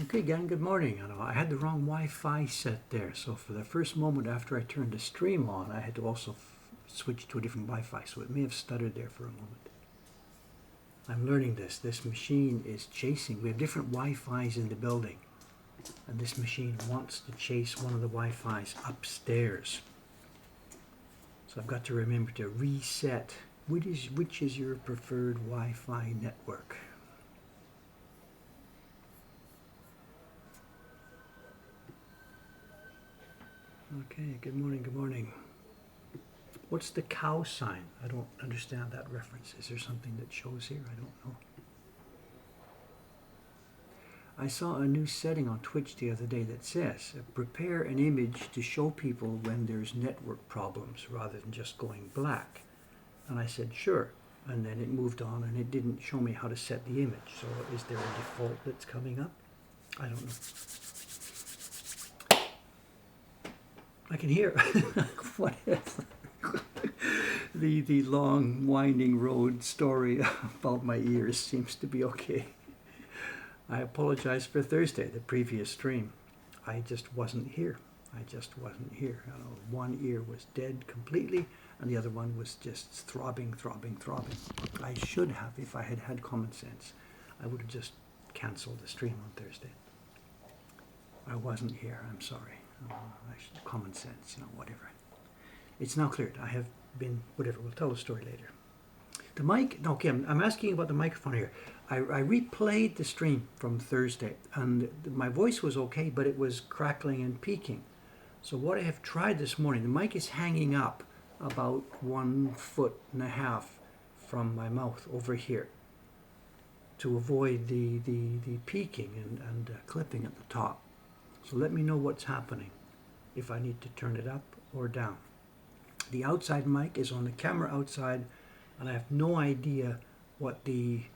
Okay, gang, good morning. I had the wrong Wi-Fi set there, so for the first moment after I turned the stream on, I had to also switch to a different Wi-Fi, so it may have stuttered there for a moment. I'm learning this. This machine is chasing. We have different Wi-Fis in the building, and this machine wants to chase one of the Wi-Fis upstairs. So I've got to remember to reset. Which is your preferred Wi-Fi network? Okay, good morning, good morning. What's the cow sign? I don't understand that reference. Is there something that shows here? I don't know. I saw a new setting on Twitch the other day that says, prepare an image to show people when there's network problems rather than just going black. And I said, sure. And then it moved on and it didn't show me how to set the image. So is there a default that's coming up? I don't know. I can hear. What is the long winding road story about my ears seems to be okay. I apologize for Thursday, the previous stream. I just wasn't here. One ear was dead completely and the other one was just throbbing. I should have, if I had had common sense, I would have just canceled the stream on Thursday. I wasn't here, I'm sorry. Common sense, whatever. It's now cleared. I have been, whatever, we'll tell the story later. The mic, no, okay, I'm asking about the microphone here. I replayed the stream from Thursday and my voice was okay, but it was crackling and peaking. So what I have tried this morning, the mic is hanging up about 1.5 feet from my mouth over here to avoid the peaking and clipping at the top. So let me know what's happening, if I need to turn it up or down. The outside mic is on the camera outside, and I have no idea what the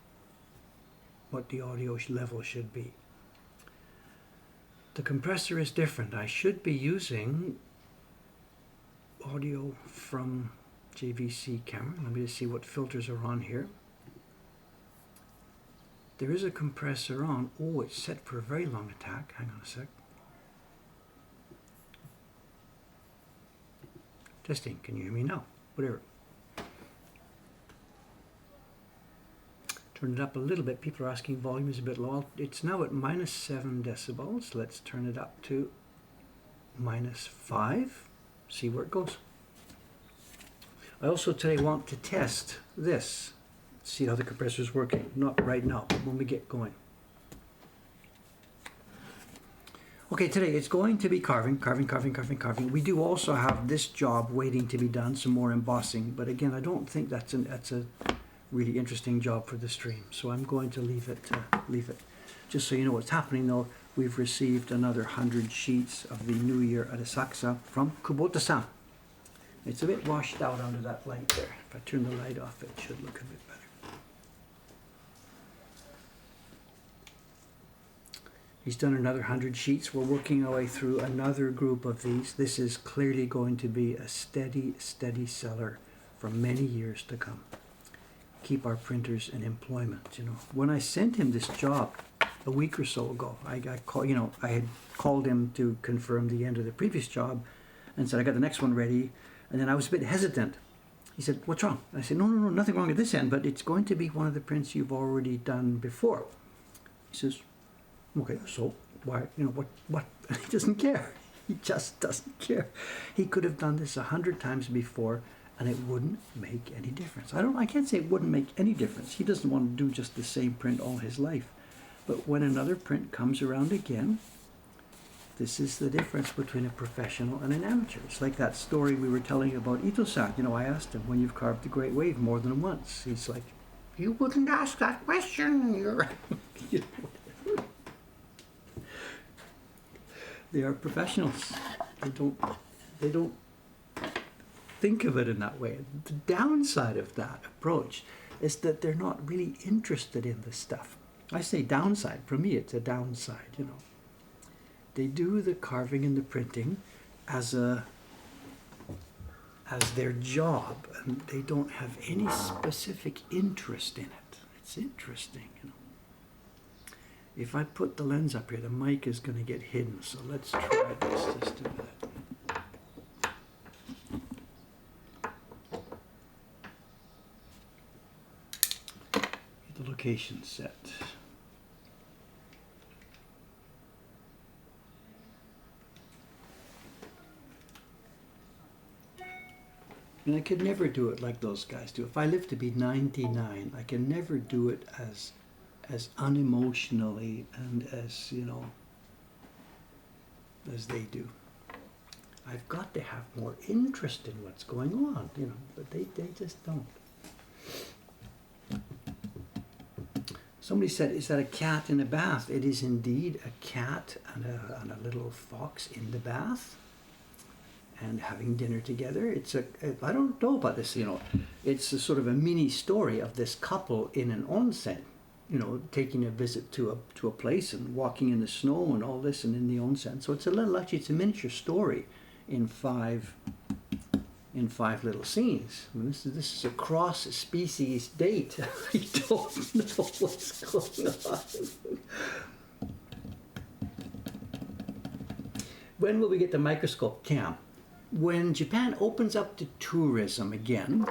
audio level should be. The compressor is different. I should be using audio from JVC camera. Let me just see what filters are on here. There is a compressor on. Oh, it's set for a very long attack. Hang on a sec. Testing, can you hear me now? Whatever. Turn it up a little bit. People are asking volume is a bit low. It's now at -7 decibels. Let's turn it up to -5. See where it goes. I also today want to test this. See how the compressor is working. Not right now, but when we get going. Okay, today it's going to be carving. We do also have this job waiting to be done, some more embossing. But again, I don't think that's a really interesting job for the stream. So I'm going to leave it. Just so you know what's happening though, we've received another 100 sheets of the New Year Arasaksa from Kubota-san. It's a bit washed out under that light there. If I turn the light off, it should look a bit better. He's done another 100 sheets. We're working our way through another group of these. This is clearly going to be a steady seller for many years to come. Keep our printers in employment. When I sent him this job a week or so ago, I had called him to confirm the end of the previous job, and said I got the next one ready. And then I was a bit hesitant. He said, "What's wrong?" I said, "No, nothing wrong at this end, but it's going to be one of the prints you've already done before." He says, "Okay, so why, what?" He doesn't care. He just doesn't care. He could have done this 100 times before and it wouldn't make any difference. I can't say it wouldn't make any difference. He doesn't want to do just the same print all his life. But when another print comes around again, this is the difference between a professional and an amateur. It's like that story we were telling about Ito-san. I asked him, when you've carved the Great Wave more than once. He's like, "You wouldn't ask that question." You're They are professionals. They don't think of it in that way. The downside of that approach is that they're not really interested in this stuff. I say downside. For me, it's a downside, They do the carving and the printing as their job, and they don't have any specific interest in it. It's interesting, If I put the lens up here, the mic is going to get hidden. So let's try this. Just do that. Get the location set. And I could never do it like those guys do. If I live to be 99, I can never do it as unemotionally and as, you know, as they do. I've got to have more interest in what's going on, you know, but they just don't. Somebody said, is that a cat in a bath? It is indeed a cat and a little fox in the bath and having dinner together. I don't know about this, you know, it's a sort of a mini story of this couple in an onsen, you know, taking a visit to a place and walking in the snow and all this and in the onsen. So it's it's a miniature story in five little scenes. I mean, this is a cross-species date. I don't know what's going on. When will we get the microscope cam? When Japan opens up to tourism again,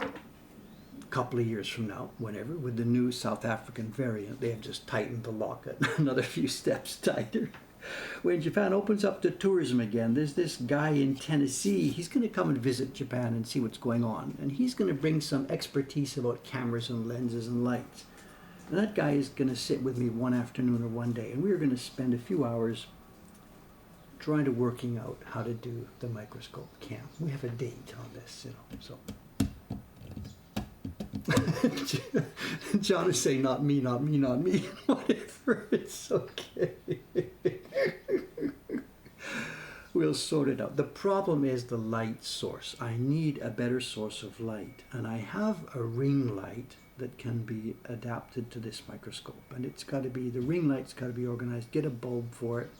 a couple of years from now, whenever, with the new South African variant, they have just tightened the lock another few steps tighter. When Japan opens up to tourism again, there's this guy in Tennessee. He's going to come and visit Japan and see what's going on. And he's going to bring some expertise about cameras and lenses and lights. And that guy is going to sit with me one afternoon or one day. And we're going to spend a few hours trying to working out how to do the microscope cam. We have a date on this, you know, so. John is saying, not me, not me, not me. Whatever, it's okay. We'll sort it out. The problem is the light source. I need a better source of light. And I have a ring light that can be adapted to this microscope. And it's got to be, the ring light's got to be organized. Get a bulb for it.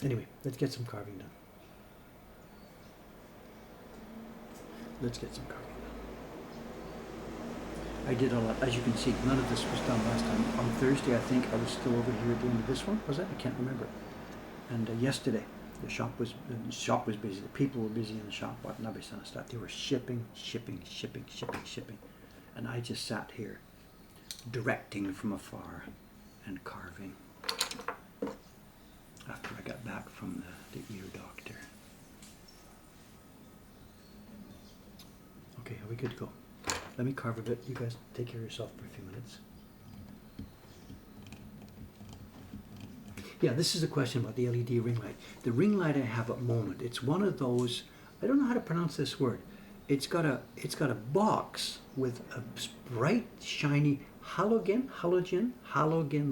Anyway, let's get some carving done. Let's get some carving done. I did a lot, as you can see, none of this was done last time. On Thursday, I think, I was still over here at the end of this one. Was that? I can't remember. And yesterday, the shop was busy. The people were busy in the shop. They were shipping. And I just sat here, directing from afar and carving. After I got back from the ear doctor. Okay, are we good to go? Let me carve a bit. You guys take care of yourself for a few minutes. Yeah, this is a question about the LED ring light. The ring light I have at the moment, it's one of those, I don't know how to pronounce this word. It's got a box with a bright, shiny halogen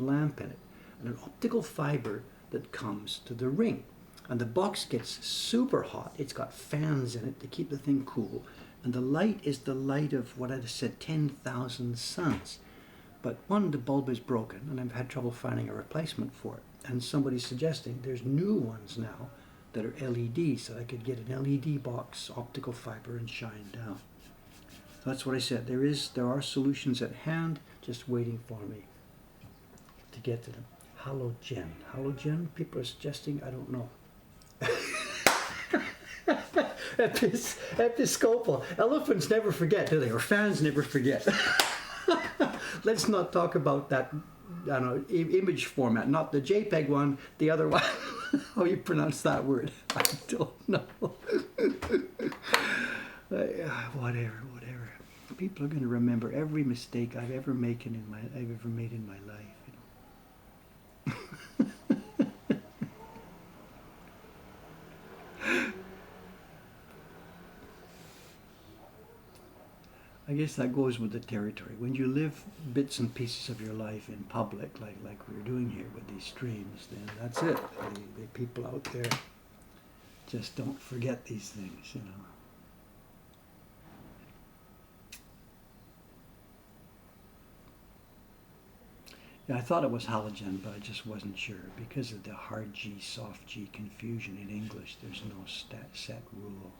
lamp in it, and an optical fiber that comes to the ring. And the box gets super hot. It's got fans in it to keep the thing cool. And the light is the light of what I said, 10,000 suns. But one, the bulb is broken, and I've had trouble finding a replacement for it. And somebody's suggesting there's new ones now that are LEDs, so I could get an LED box, optical fiber, and shine down. So that's what I said. There are solutions at hand, just waiting for me to get to them. Halogen, people are suggesting, I don't know. Episcopal. Elephants never forget, do they? Or fans never forget. Let's not talk about that, I don't know, image format. Not the JPEG one, the other one. How you pronounce that word? I don't know. Whatever. People are going to remember every mistake I've ever made in my life. I guess that goes with the territory. When you live bits and pieces of your life in public, like we're doing here with these streams, then that's it. The people out there just don't forget these things, you know. Yeah, I thought it was halogen, but I just wasn't sure. Because of the hard G, soft G confusion in English, there's no set rule.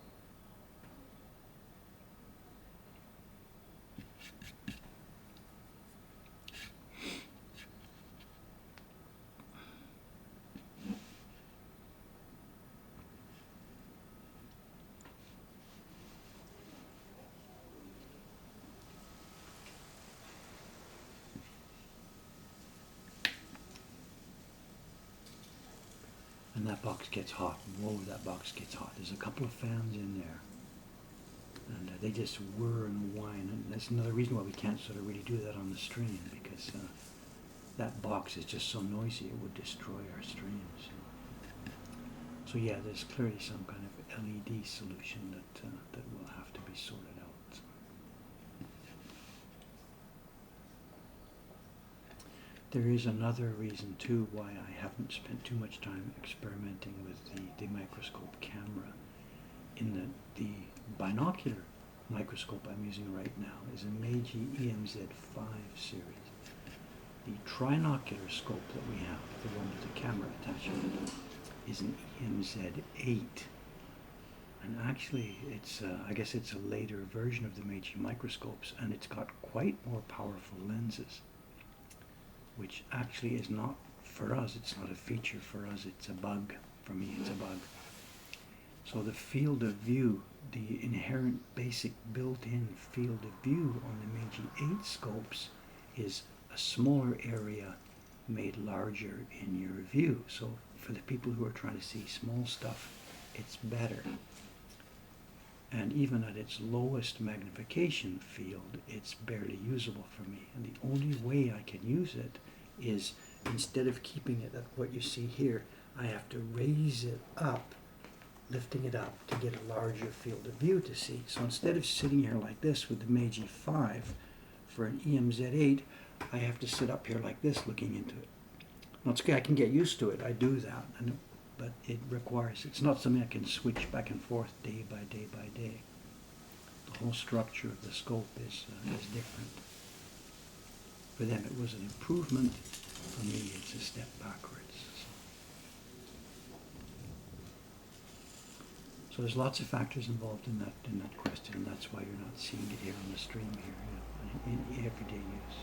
and that box gets hot. Whoa, that box gets hot. There's a couple of fans in there, and they just whir and whine, and that's another reason why we can't sort of really do that on the stream, because that box is just so noisy it would destroy our streams. So yeah, there's clearly some kind of LED solution that will have to be sorted out. There is another reason too why I haven't spent too much time experimenting with the microscope camera, in that the binocular microscope I'm using right now is a Meiji EMZ5 series. The trinocular scope that we have, the one with the camera attachment, is an EMZ8. And actually, it's I guess it's a later version of the Meiji microscopes, and it's got quite more powerful lenses, which actually is not, for us, it's not a feature for us, it's a bug. For me, it's a bug. So the field of view, the inherent basic built-in field of view on the Meiji 8 scopes is a smaller area made larger in your view. So for the people who are trying to see small stuff, it's better. And even at its lowest magnification field, it's barely usable for me. And the only way I can use it is, instead of keeping it at what you see here, I have to raise it up, lifting it up to get a larger field of view to see. So instead of sitting here like this with the Meiji 5 for an EMZ8, I have to sit up here like this looking into it. Now it's okay, I can get used to it, I do that, but it requires, it's not something I can switch back and forth day by day by day. The whole structure of the scope is different. For them it was an improvement, for me it's a step backwards. So there's lots of factors involved in that question, and that's why you're not seeing it here on the stream here, in everyday use.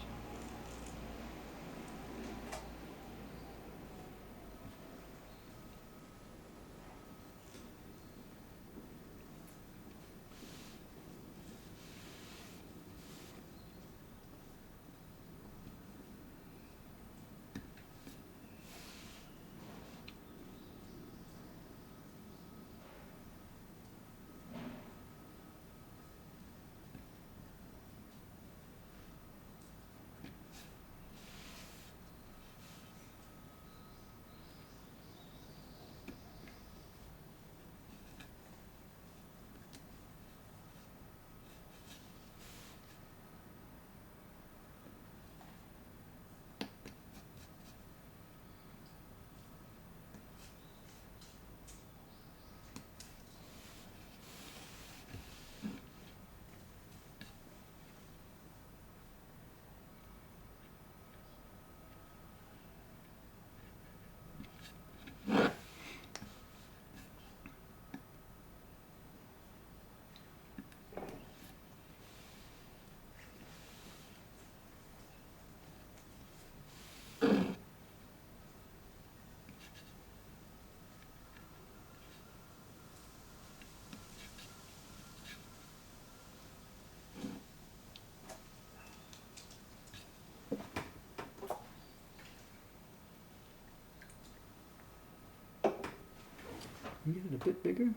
Can you get it a bit bigger?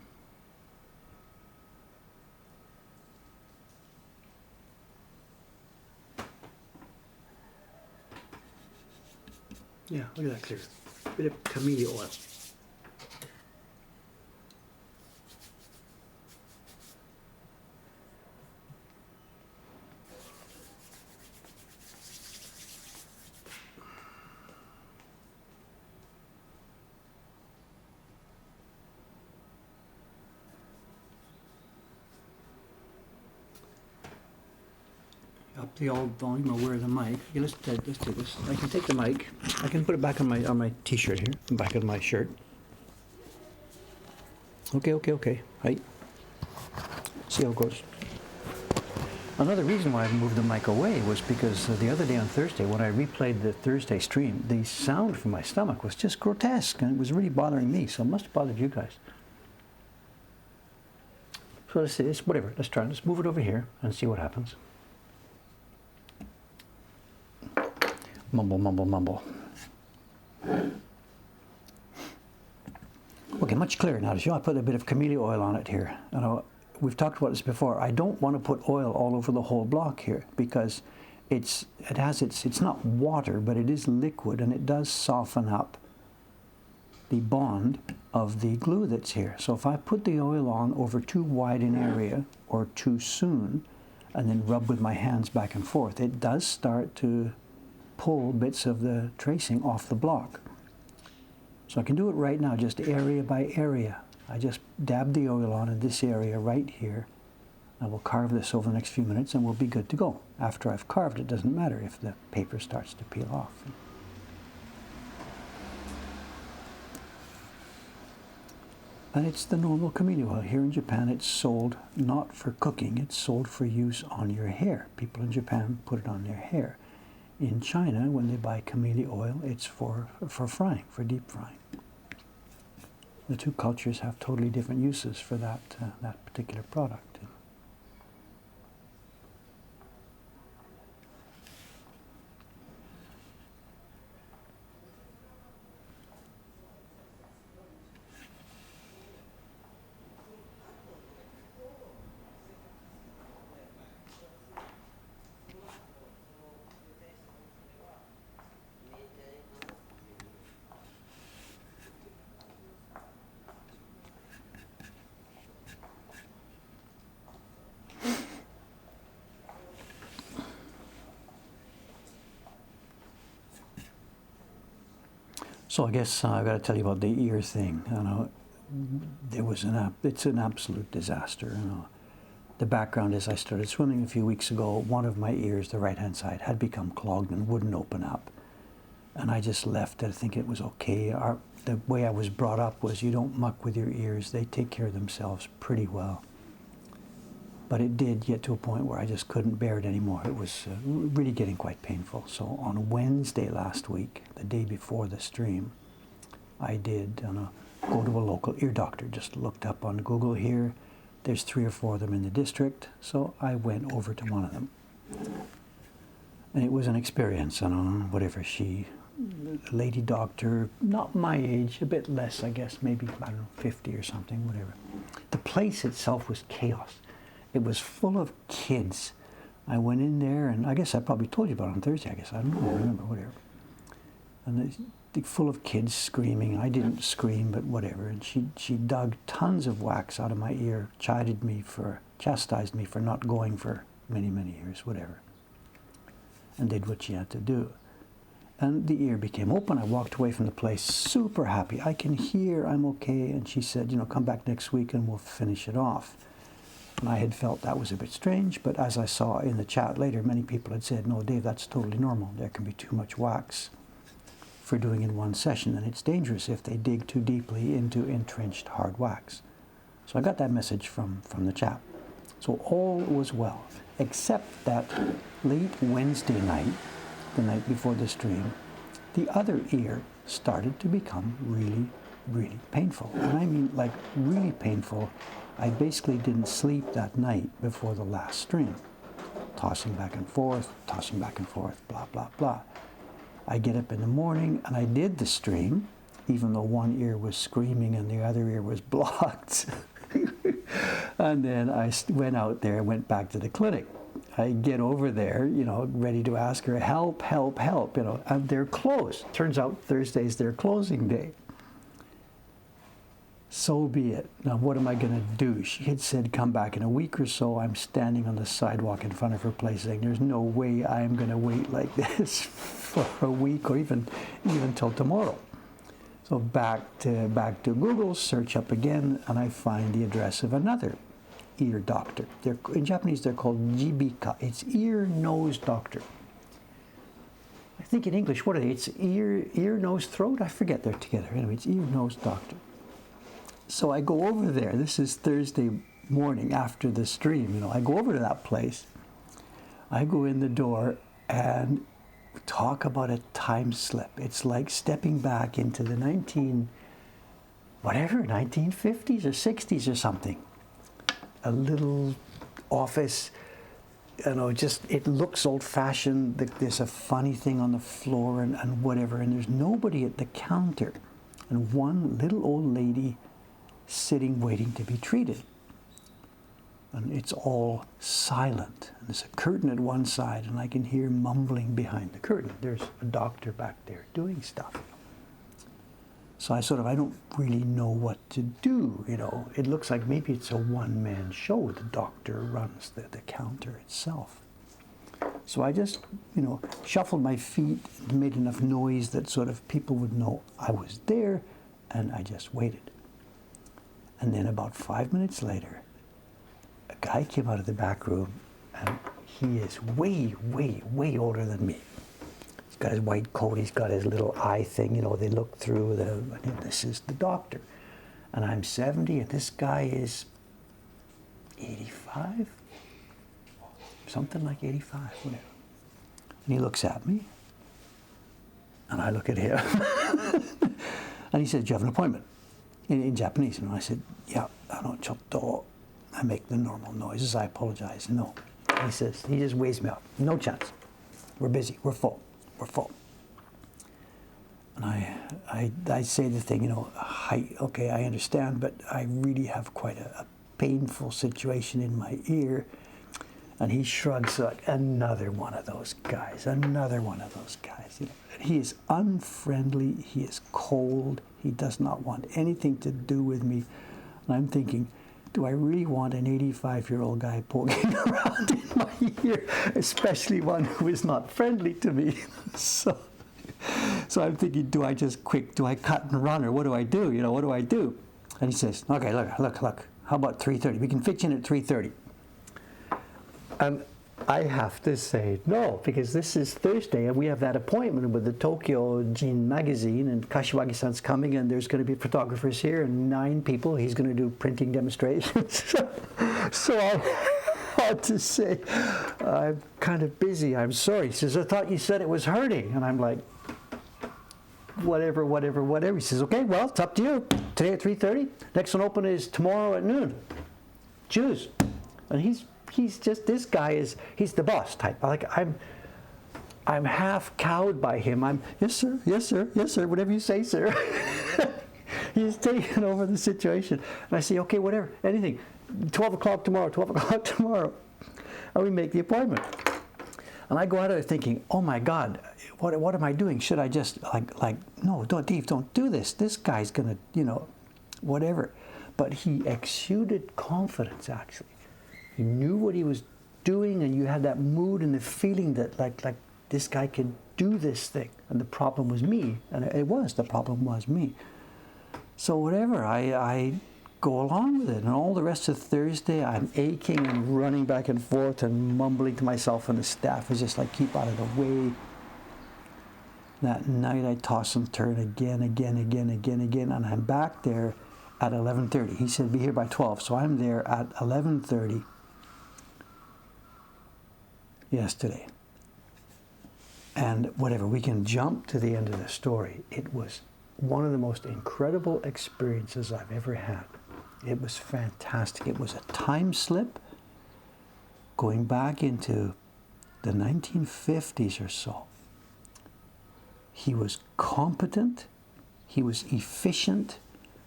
Yeah, look at that clear. Bit of camellia oil. Up the old volume or where the mic. Okay, let's do this. I can take the mic. I can put it back on my t-shirt here, back of my shirt. Okay. Right. See how it goes. Another reason why I moved the mic away was because the other day on Thursday, when I replayed the Thursday stream, the sound from my stomach was just grotesque, and it was really bothering me. So it must have bothered you guys. So let's see. Whatever. Let's try. Let's move it over here and see what happens. Mumble. Okay, much clearer now. I put a bit of camellia oil on it here. You know, we've talked about this before. I don't want to put oil all over the whole block here because it's not water, but it is liquid, and it does soften up the bond of the glue that's here. So if I put the oil on over too wide an area or too soon, and then rub with my hands back and forth, it does start to pull bits of the tracing off the block. So I can do it right now, just area by area. I just dab the oil on in this area right here. I will carve this over the next few minutes and we'll be good to go. After I've carved, it doesn't matter if the paper starts to peel off. And it's the normal camellia oil. Here in Japan, it's sold not for cooking, it's sold for use on your hair. People in Japan put it on their hair. In China, when they buy camellia oil, it's for frying, for deep frying. The two cultures have totally different uses for that particular product. So I guess I've got to tell you about the ear thing. You know, it's an absolute disaster. You know, the background is I started swimming a few weeks ago. One of my ears, the right-hand side, had become clogged and wouldn't open up, and I just left it. I think it was okay. The way I was brought up was you don't muck with your ears; they take care of themselves pretty well. But it did get to a point where I just couldn't bear it anymore. It was really getting quite painful. So on Wednesday last week, the day before the stream, I did go to a local ear doctor. Just looked up on Google here. There's 3 or 4 of them in the district. So I went over to one of them. And it was an experience, whatever the lady doctor, not my age, a bit less, I guess, maybe, 50 or something, whatever. The place itself was chaos. It was full of kids. I went in there, and I guess I probably told you about it on Thursday, I guess. I don't know, I remember, whatever. And full of kids screaming. I didn't scream, but whatever. And she dug tons of wax out of my ear, chastised me for not going for many, many years, whatever. And did what she had to do. And the ear became open. I walked away from the place super happy. I can hear, I'm okay. And she said, come back next week and we'll finish it off. And I had felt that was a bit strange, but as I saw in the chat later, many people had said, no, Dave, that's totally normal. There can be too much wax for doing in one session, and it's dangerous if they dig too deeply into entrenched hard wax. So I got that message from the chat. So all was well, except that late Wednesday night, the night before the stream, the other ear started to become really, really painful. And I mean like really painful. I basically didn't sleep that night before the last stream. Tossing back and forth, blah, blah, blah. I get up in the morning and I did the stream, even though one ear was screaming and the other ear was blocked. And then I went out there and went back to the clinic. I get over there, ready to ask her, help, help, help, and they're closed. Turns out Thursday's their closing day. So be it. Now, what am I going to do? She had said, come back in a week or so. I'm standing on the sidewalk in front of her place saying, there's no way I'm going to wait like this for a week or even till tomorrow. So back to Google, search up again, and I find the address of another ear doctor. In Japanese, they're called jibika. It's ear, nose doctor. I think in English, what are they? It's ear, nose, throat? I forget they're together. Anyway, it's ear, nose doctor. So I go over there. This is Thursday morning after the stream. I go over to that place. I go in the door and talk about a time slip. It's like stepping back into the 1950s or 60s or something. A little office, it looks old-fashioned. There's a funny thing on the floor and whatever, and there's nobody at the counter. And one little old lady sitting waiting to be treated. And it's all silent. And there's a curtain at one side, and I can hear mumbling behind the curtain. There's a doctor back there doing stuff. So I don't really know what to do, It looks like maybe it's a one-man show. The doctor runs the counter itself. So I just, shuffled my feet, made enough noise that people would know I was there, and I just waited. And then about 5 minutes later, a guy came out of the back room, and he is way, way, way older than me. He's got his white coat, he's got his little eye thing, they look through, and this is the doctor. And I'm 70, and this guy is 85? Something like 85, whatever. And he looks at me, and I look at him. And he said, "Do you have an appointment?" In Japanese. And I said, "Yeah, chotto." I make the normal noises. I apologize. No. He just waves me up. "No chance. We're busy. We're full. We're full." And I say the thing, okay, I understand, but I really have quite a painful situation in my ear. And he shrugs like, another one of those guys. And he is unfriendly. He is cold. He does not want anything to do with me. And I'm thinking, do I really want an 85-year-old guy poking around in my ear, especially one who is not friendly to me? So I'm thinking, do I cut and run, or what do I do? What do I do? And he says, "Okay, look, how about 3:30? We can fit you in at 3:30. And I have to say no, because this is Thursday, and we have that appointment with the Tokyo Jin magazine, and Kashiwagi-san's coming, and there's going to be photographers here, and 9 people. He's going to do printing demonstrations. So I had to say, "I'm kind of busy. I'm sorry." He says, "I thought you said it was hurting." And I'm like, whatever. He says, "Okay, well, it's up to you. Today at 3:30. Next one open is tomorrow at noon. Choose." And he's just, this guy he's the boss type. I'm half cowed by him. I'm, yes sir, whatever you say, sir. He's taking over the situation. And I say, "Okay, whatever, anything. 12 o'clock tomorrow. And we make the appointment. And I go out of there thinking, oh my God, what am I doing? Should I just no, don't do this. This guy's gonna, whatever. But he exuded confidence, actually. He knew what he was doing, and you had that mood and the feeling that like this guy could do this thing. And the problem was me. And the problem was me. So whatever, I go along with it. And all the rest of Thursday, I'm aching and running back and forth and mumbling to myself, and the staff is just keep out of the way. That night I toss and turn again, and I'm back there at 11:30. He said, "Be here by 12." So I'm there at 11:30 yesterday. And whatever, we can jump to the end of the story. It was one of the most incredible experiences I've ever had. It was fantastic. It was a time slip going back into the 1950s or so. He was competent. He was efficient.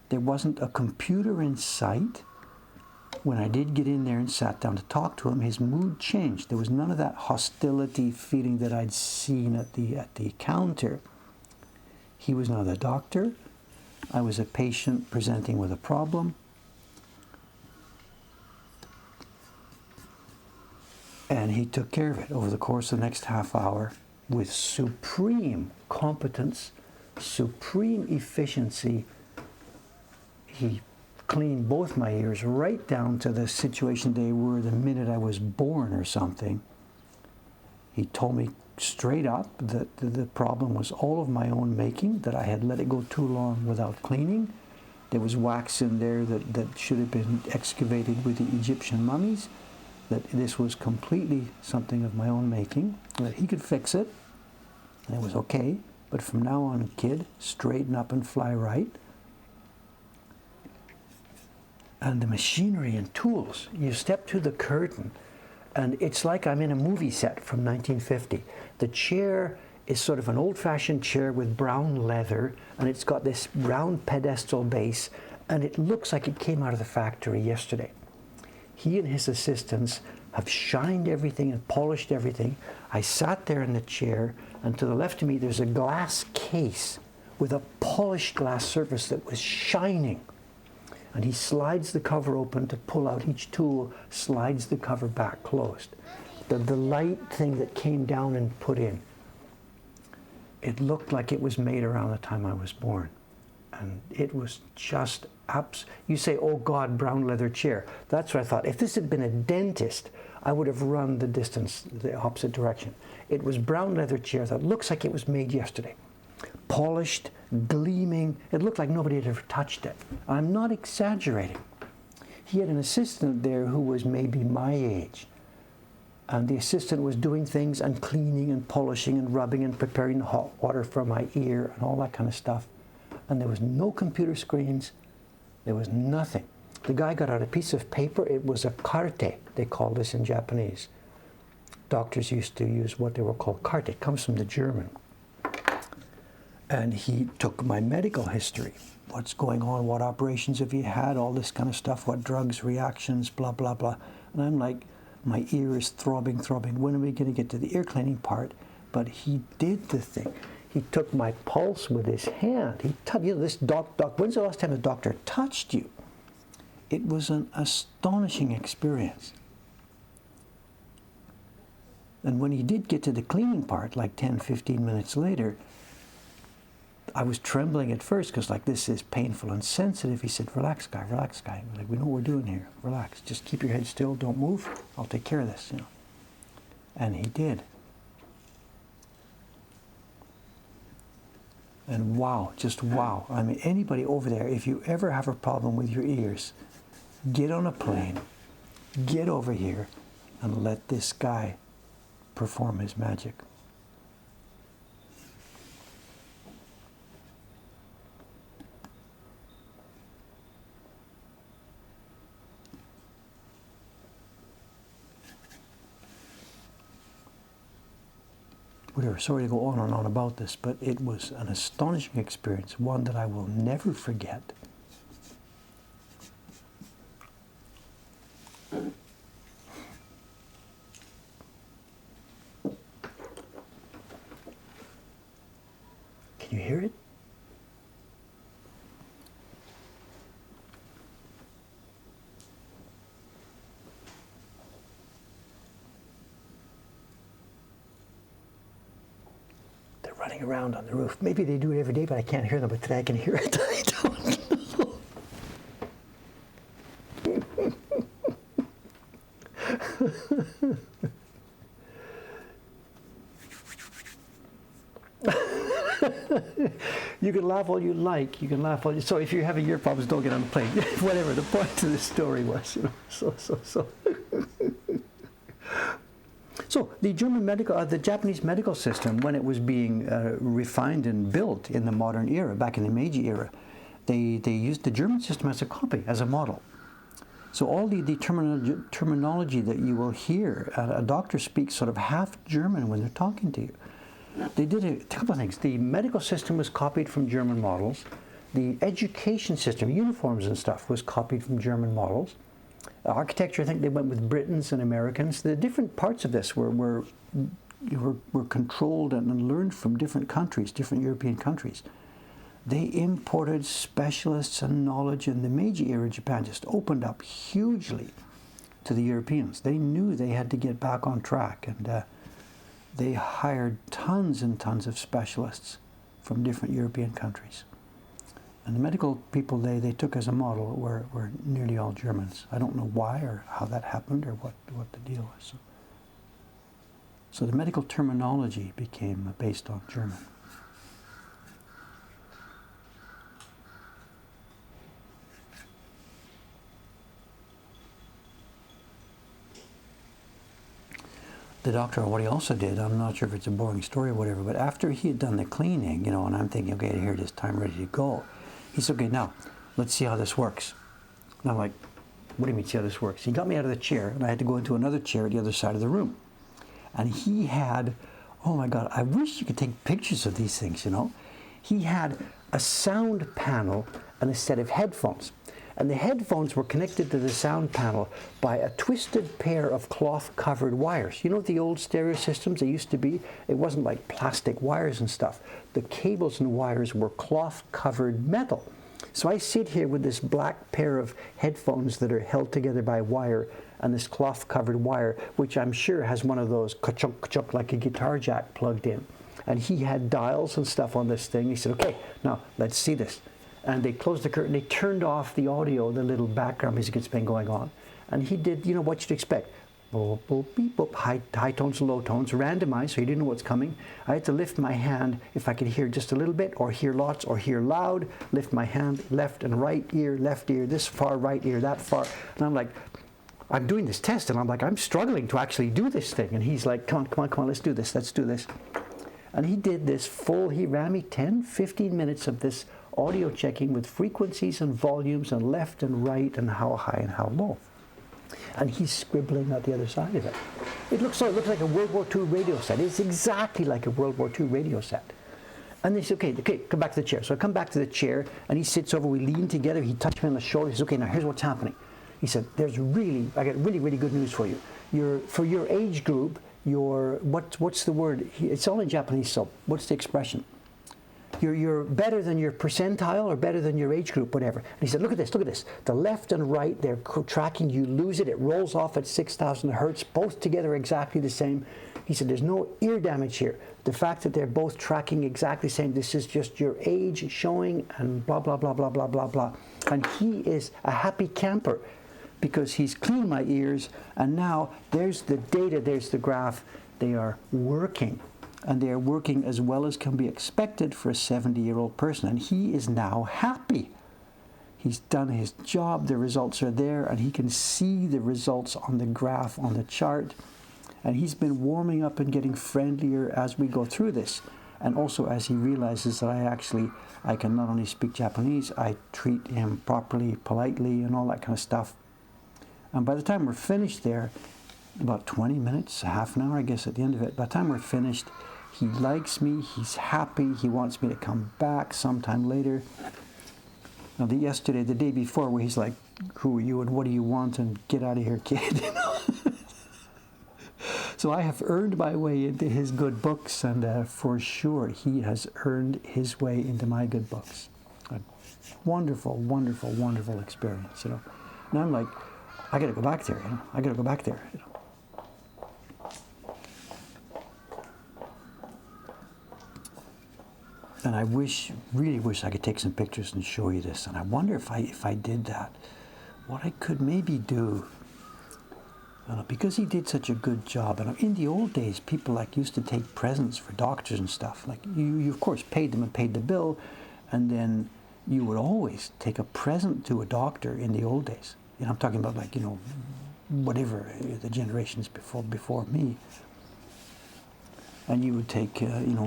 There wasn't a computer in sight. When I did get in there and sat down to talk to him, his mood changed. There was none of that hostility feeling that I'd seen at the counter. He was now the doctor. I was a patient presenting with a problem. And he took care of it over the course of the next half hour with supreme competence, supreme efficiency. He cleaned both my ears right down to the situation they were the minute I was born or something. He told me straight up that the problem was all of my own making, that I had let it go too long without cleaning. There was wax in there that should have been excavated with the Egyptian mummies, that this was completely something of my own making, that he could fix it, and it was okay. But from now on, kid, straighten up and fly right. And the machinery and tools, you step to the curtain, and it's like I'm in a movie set from 1950. The chair is sort of an old-fashioned chair with brown leather, and it's got this round pedestal base, and it looks like it came out of the factory yesterday. He and his assistants have shined everything and polished everything. I sat there in the chair, and to the left of me there's a glass case with a polished glass surface that was shining. And he slides the cover open to pull out each tool, slides the cover back closed. The light thing that came down and put in, it looked like it was made around the time I was born. And it was just you say, oh God, brown leather chair. That's what I thought. If this had been a dentist, I would have run the distance the opposite direction. It was brown leather chair that looks like it was made yesterday. Polished, gleaming. It looked like nobody had ever touched it. I'm not exaggerating. He had an assistant there who was maybe my age. And the assistant was doing things and cleaning and polishing and rubbing and preparing the hot water for my ear and all that kind of stuff. And there was no computer screens. There was nothing. The guy got out a piece of paper. It was a carte, they call this in Japanese. Doctors used to use what they were called carte. It comes from the German. And he took my medical history. What's going on? What operations have you had? All this kind of stuff. What drugs, reactions, blah, blah, blah. And I'm like, my ear is throbbing. When are we going to get to the ear cleaning part? But he did the thing. He took my pulse with his hand. He touched, this doc, when's the last time a doctor touched you? It was an astonishing experience. And when he did get to the cleaning part, like 10, 15 minutes later, I was trembling at first because like, this is painful and sensitive. He said, relax, guy. Like, we know what we're doing here. Relax. Just keep your head still. Don't move. I'll take care of this, And he did. And wow, just wow. I mean, anybody over there, if you ever have a problem with your ears, get on a plane, get over here, and let this guy perform his magic. Whatever, sorry to go on and on about this, but it was an astonishing experience, one that I will never forget. Can you hear it? Running around on the roof. Maybe they do it every day, but I can't hear them. But today I can hear it. I don't know. You can laugh all you like. So if you have ear problems, don't get on the plane. Whatever. The point of the story was, So the the Japanese medical system, when it was being refined and built in the modern era, back in the Meiji era, they used the German system as a copy, as a model. So all the terminology that you will hear, a doctor speaks sort of half German when they're talking to you. They did a couple of things. The medical system was copied from German models. The education system, uniforms and stuff, was copied from German models. Architecture, I think they went with Britons and Americans. The different parts of this were controlled and learned from different countries, different European countries. They imported specialists and knowledge, and the Meiji era Japan just opened up hugely to the Europeans. They knew they had to get back on track, and they hired tons and tons of specialists from different European countries. And the medical people they took as a model were nearly all Germans. I don't know why or how that happened or what the deal was. So the medical terminology became based on German. The doctor, what he also did, I'm not sure if it's a boring story or whatever, but after he had done the cleaning, and I'm thinking, okay, here it is, time ready to go. He said, okay, now, let's see how this works. And I'm like, what do you mean, see how this works? He got me out of the chair, and I had to go into another chair at the other side of the room. And he had, oh my God, I wish you could take pictures of these things, he had a sound panel and a set of headphones. And the headphones were connected to the sound panel by a twisted pair of cloth-covered wires. You know the old stereo systems, they used to be? It wasn't like plastic wires and stuff. The cables and wires were cloth-covered metal. So I sit here with this black pair of headphones that are held together by wire and this cloth-covered wire, which I'm sure has one of those ka-chunk, ka-chunk, like a guitar jack plugged in. And he had dials and stuff on this thing. He said, okay, now let's see this. And they closed the curtain, they turned off the audio, the little background music that's been going on. And he did, you know, what you'd expect. Boop, boop, beep, boop, high tones and low tones, randomized, so you didn't know what's coming. I had to lift my hand if I could hear just a little bit, or hear lots, or hear loud. Lift my hand, left and right ear, left ear, this far, right ear, that far. And I'm like, I'm doing this test, and I'm like, I'm struggling to actually do this thing. And he's like, come on, let's do this. And he did this full, he ran me 10, 15 minutes of this audio checking with frequencies and volumes and left and right and how high and how low. And he's scribbling at the other side of it. It looks like a World War II radio set. It's exactly like a World War II radio set. And they said, okay, come back to the chair. So I come back to the chair, and he sits over, we lean together, he touched me on the shoulder, he says, okay, now here's what's happening. He said, I got really, really good news for you. For your age group, what's the word? It's all in Japanese, so what's the expression? You're better than your percentile or better than your age group, whatever. And he said, look at this. The left and right, they're tracking. You lose it. It rolls off at 6,000 hertz, both together exactly the same. He said, there's no ear damage here. The fact that they're both tracking exactly the same, this is just your age showing and blah, blah, blah, blah, blah, blah, blah. And he is a happy camper because he's cleaned my ears. And now there's the data, there's the graph. They are working. And they are working as well as can be expected for a 70-year-old person. And he is now happy. He's done his job, the results are there, and he can see the results on the graph, on the chart. And he's been warming up and getting friendlier as we go through this. And also as he realizes that I can not only speak Japanese, I treat him properly, politely, and all that kind of stuff. And by the time we're finished there, about 20 minutes, half an hour, I guess, at the end of it, by the time we're finished, he likes me, he's happy, he wants me to come back sometime later. Now, the day before, where he's like, who are you and what do you want, and get out of here, kid. You know? So I have earned my way into his good books, and for sure he has earned his way into my good books. A wonderful, wonderful, wonderful experience, you know. And I'm like, I gotta go back there, you know. I gotta go back there, you know. And I really wish I could take some pictures and show you this. And I wonder if I did that, what I could maybe do. Because he did such a good job. And in the old days, people used to take presents for doctors and stuff. Like you of course paid them and paid the bill, and then you would always take a present to a doctor in the old days. You know, I'm talking about whatever the generations before me. And you would take,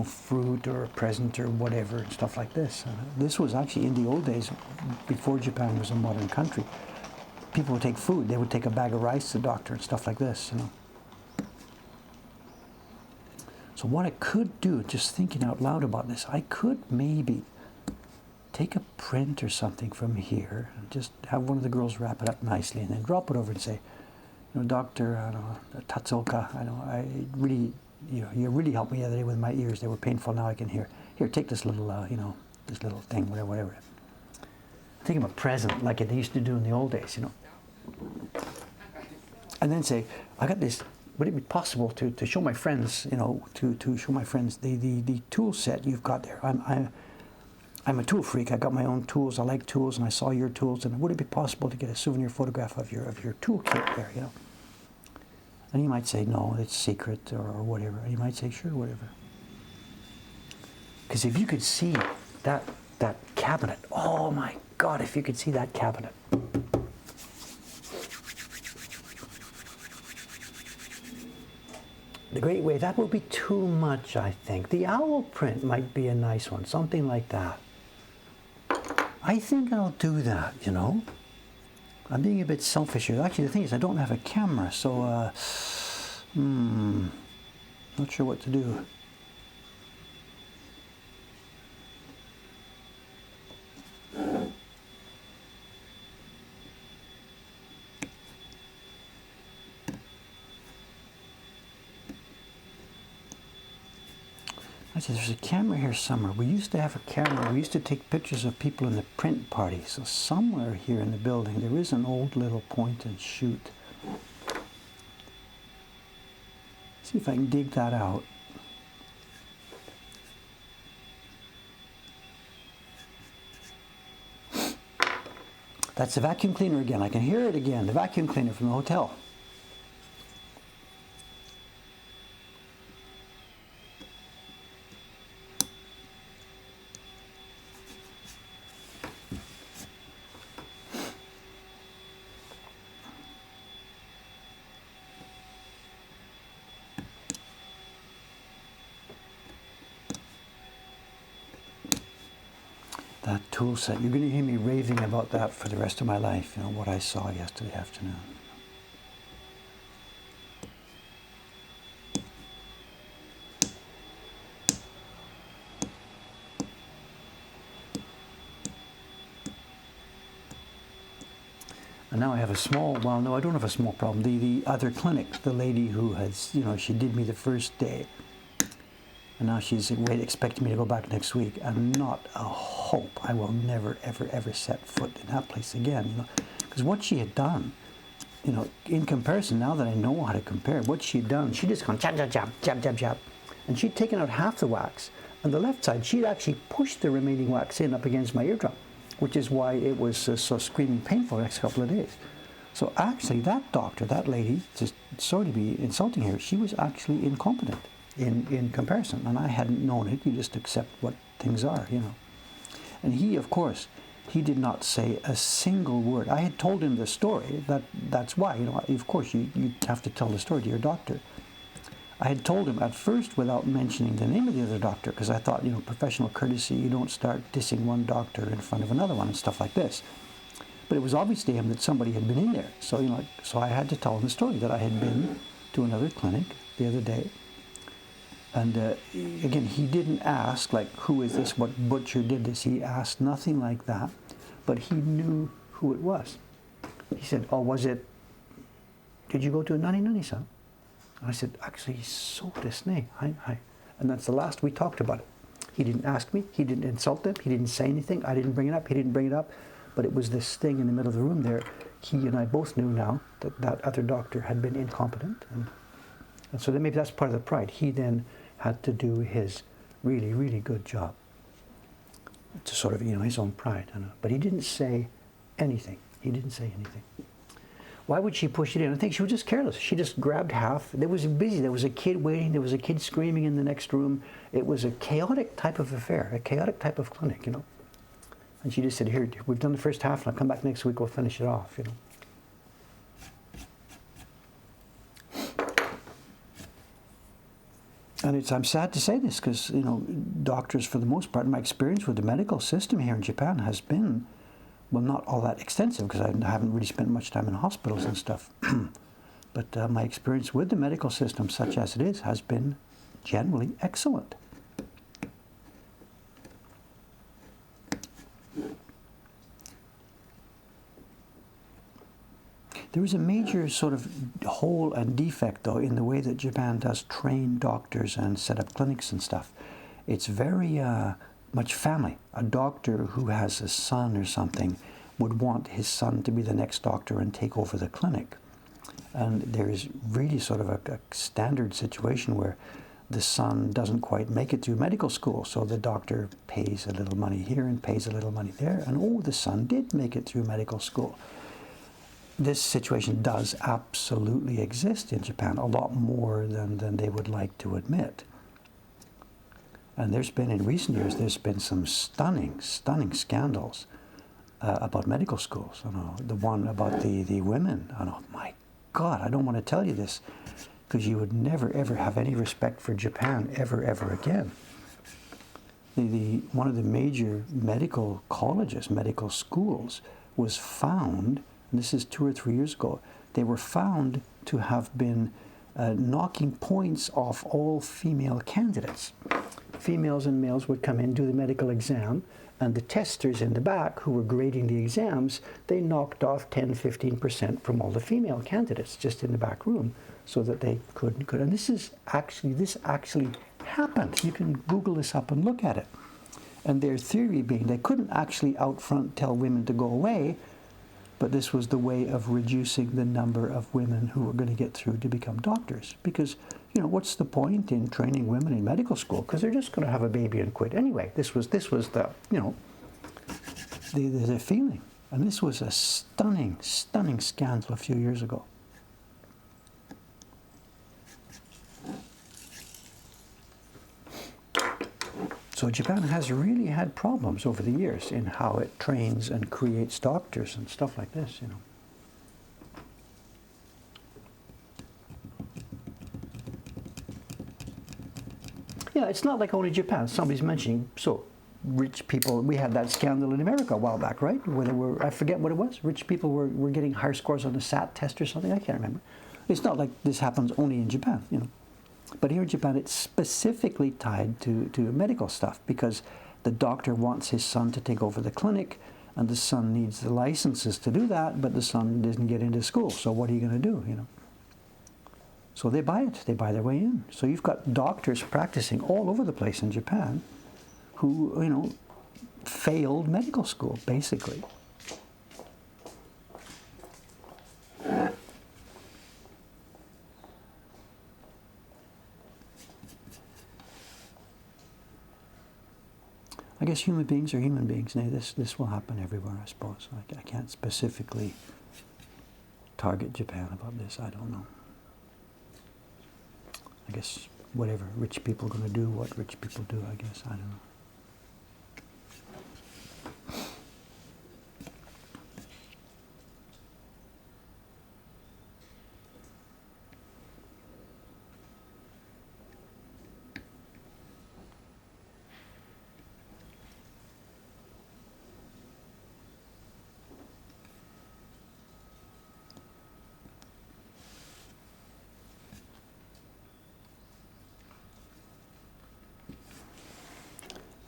fruit or a present or whatever, and stuff like this. This was actually in the old days, before Japan was a modern country. People would take food. They would take a bag of rice to the doctor and stuff like this, you know. So what I could do, just thinking out loud about this, I could maybe take a print or something from here and just have one of the girls wrap it up nicely and then drop it over and say, Dr. Tatsuoka, you really helped me the other day with my ears. They were painful. Now I can hear. Here, take this little, this little thing, whatever. Think of a present like they used to do in the old days, you know. And then say, I got this. Would it be possible to show my friends, to show my friends the tool set you've got there? I'm a tool freak. I got my own tools. I like tools, and I saw your tools. And would it be possible to get a souvenir photograph of your tool kit there, you know? And he might say, no, it's secret or whatever. And he might say, sure, whatever. Because if you could see that cabinet, oh my God, if you could see that cabinet. The Great Way, that would be too much, I think. The owl print might be a nice one, something like that. I think I'll do that, you know. I'm being a bit selfish here. Actually, the thing is, I don't have a camera, so, not sure what to do. I said, there's a camera here somewhere. We used to have a camera. We used to take pictures of people in the print party. So somewhere here in the building, there is an old little point and shoot. See if I can dig that out. That's the vacuum cleaner again. I can hear it again. The vacuum cleaner from the hotel. That tool set, you're going to hear me raving about that for the rest of my life, you know, what I saw yesterday afternoon. And now I have a small, well, no, I don't have a small problem. The other clinic, the lady who has, you know, she did me the first day. And now she's expecting me to go back next week. And not a hope. I will never, ever, ever set foot in that place again, you know. Because what she had done, you know, in comparison, now that I know how to compare, what she had done, she just gone jab, jab, jab, jab, jab, jab. And she'd taken out half the wax. On the left side, she'd actually pushed the remaining wax in up against my eardrum, which is why it was so screaming painful the next couple of days. So actually, that doctor, that lady, just sorry to be insulting her, she was actually incompetent in comparison. And I hadn't known it. You just accept what things are, you know. And he, of course, he did not say a single word. I had told him the story. That's why, you know, of course, you have to tell the story to your doctor. I had told him at first without mentioning the name of the other doctor, because I thought, you know, professional courtesy, you don't start dissing one doctor in front of another one and stuff like this. But it was obvious to him that somebody had been in there. So, you know, so I had to tell him the story that I had been to another clinic the other day. And again, he didn't ask, like, who is this, what butcher did this? He asked nothing like that, but he knew who it was. He said, oh, did you go to a nani son? And I said, actually, so this nay. Hi. And that's the last we talked about it. He didn't ask me, he didn't insult them, he didn't say anything, I didn't bring it up, he didn't bring it up, but it was this thing in the middle of the room there. He and I both knew now that that other doctor had been incompetent. And so then maybe that's part of the pride. He then had to do his really, really good job to sort of, you know, his own pride. I know. But he didn't say anything. He didn't say anything. Why would she push it in? I think she was just careless. She just grabbed half. There was busy. There was a kid waiting. There was a kid screaming in the next room. It was a chaotic type of affair, a chaotic type of clinic, you know. And she just said, here, we've done the first half, and I'll come back next week, we'll finish it off, you know. And I'm sad to say this because, you know, doctors, for the most part, my experience with the medical system here in Japan has been, well, not all that extensive because I haven't really spent much time in hospitals and stuff. But my experience with the medical system, such as it is, has been generally excellent. There is a major sort of hole and defect, though, in the way that Japan does train doctors and set up clinics and stuff. It's very much family. A doctor who has a son or something would want his son to be the next doctor and take over the clinic. And there is really sort of a standard situation where the son doesn't quite make it through medical school, so the doctor pays a little money here and pays a little money there, and oh, the son did make it through medical school. This situation does absolutely exist in Japan, a lot more than they would like to admit. And there's been, in recent years, there's been some stunning scandals about medical schools. You know, the one about the women. Oh my God, I don't want to tell you this, because you would never, ever have any respect for Japan ever again. One of the major medical colleges, medical schools, was found, and this is 2 or 3 years ago, they were found to have been knocking points off all female candidates. Females and males would come in, do the medical exam, and the testers in the back who were grading the exams, they knocked off 10-15% from all the female candidates just in the back room so that they could. And this actually happened. You can Google this up and look at it. And their theory being they couldn't actually out front tell women to go away, but this was the way of reducing the number of women who were going to get through to become doctors. Because, what's the point in training women in medical school? Because they're just going to have a baby and quit. Anyway, this was the, the feeling. And this was a stunning, stunning scandal a few years ago. So Japan has really had problems over the years in how it trains and creates doctors and stuff like this, Yeah, it's not like only Japan. Somebody's mentioning, so rich people, we had that scandal in America a while back, right? Where they were, I forget what it was, rich people were getting higher scores on the SAT test or something, I can't remember. It's not like this happens only in Japan, But here in Japan, it's specifically tied to medical stuff because the doctor wants his son to take over the clinic, and the son needs the licenses to do that, but the son doesn't get into school. So what are you going to do, So they buy it. They buy their way in. So you've got doctors practicing all over the place in Japan who, failed medical school, basically. I guess human beings are human beings. Now, this will happen everywhere, I suppose. I can't specifically target Japan about this. I don't know. I guess whatever rich people are going to do, what rich people do, I guess. I don't know.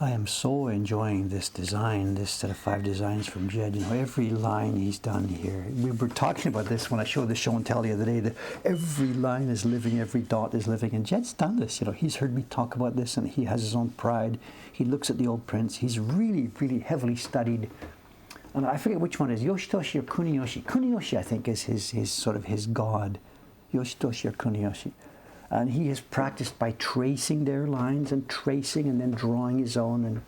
I am so enjoying this design, this set of 5 designs from Jed. Every line he's done here. We were talking about this when I showed the show and tell the other day, that every line is living, every dot is living. And Jed's done this. He's heard me talk about this, and he has his own pride. He looks at the old prints. He's really, really heavily studied. And I forget which one it is, Yoshitoshi or Kuniyoshi. Kuniyoshi, I think, is his sort of his god. Yoshitoshi or Kuniyoshi. And he has practiced by tracing their lines and tracing and then drawing his own. And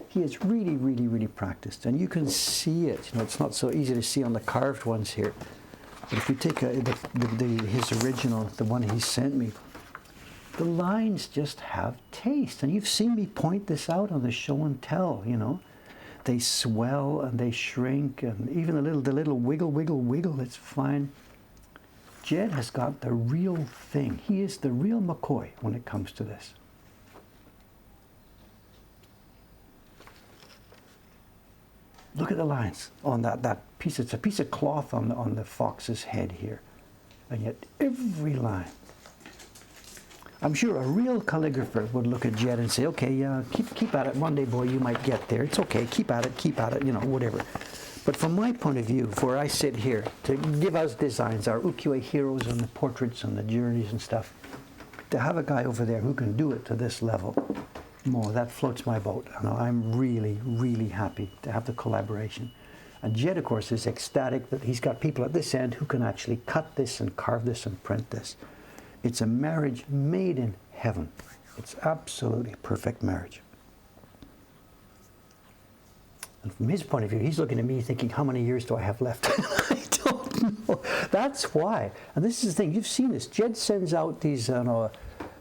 he has really, really, really practiced. And you can see it. It's not so easy to see on the carved ones here. But if you take his original, the one he sent me, the lines just have taste. And you've seen me point this out on the show and tell, They swell and they shrink, and even the little wiggle, it's fine. Jed has got the real thing. He is the real McCoy when it comes to this. Look at the lines on that piece. It's a piece of cloth on the fox's head here. And yet every line. I'm sure a real calligrapher would look at Jed and say, okay, yeah, keep at it. One day, boy, you might get there. It's okay. Keep at it, whatever. But from my point of view, where I sit here to give us designs, our ukiyo-e heroes and the portraits and the journeys and stuff, to have a guy over there who can do it to this level, that floats my boat. I'm really, really happy to have the collaboration. And Jed, of course, is ecstatic that he's got people at this end who can actually cut this and carve this and print this. It's a marriage made in heaven. It's absolutely perfect marriage. And from his point of view, he's looking at me thinking, how many years do I have left? I don't know. That's why. And this is the thing. You've seen this. Jed sends out these,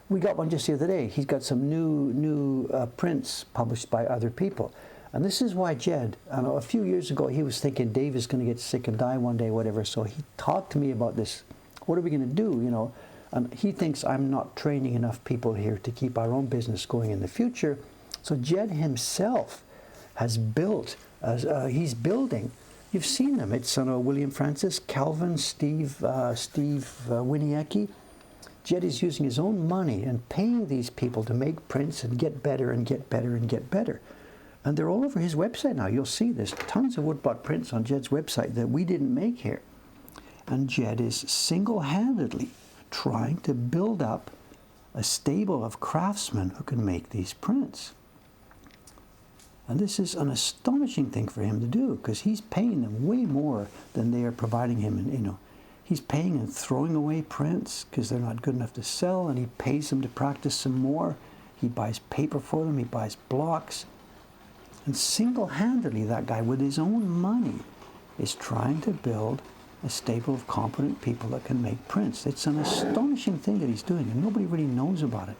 we got one just the other day. He's got some new prints published by other people. And this is why Jed, a few years ago, he was thinking Dave is going to get sick and die one day, whatever. So he talked to me about this. What are we going to do, And he thinks I'm not training enough people here to keep our own business going in the future. So Jed himself has built, he's building. You've seen them. It's William Francis, Calvin, Steve Winiecki. Jed is using his own money and paying these people to make prints and get better and get better and get better. And they're all over his website now. You'll see there's tons of woodblock prints on Jed's website that we didn't make here. And Jed is single-handedly trying to build up a stable of craftsmen who can make these prints. And this is an astonishing thing for him to do, because he's paying them way more than they are providing him. And, you know, he's paying and throwing away prints because they're not good enough to sell, and he pays them to practice some more. He buys paper for them, he buys blocks. And single-handedly, that guy, with his own money, is trying to build a stable of competent people that can make prints. It's an astonishing thing that he's doing, and nobody really knows about it.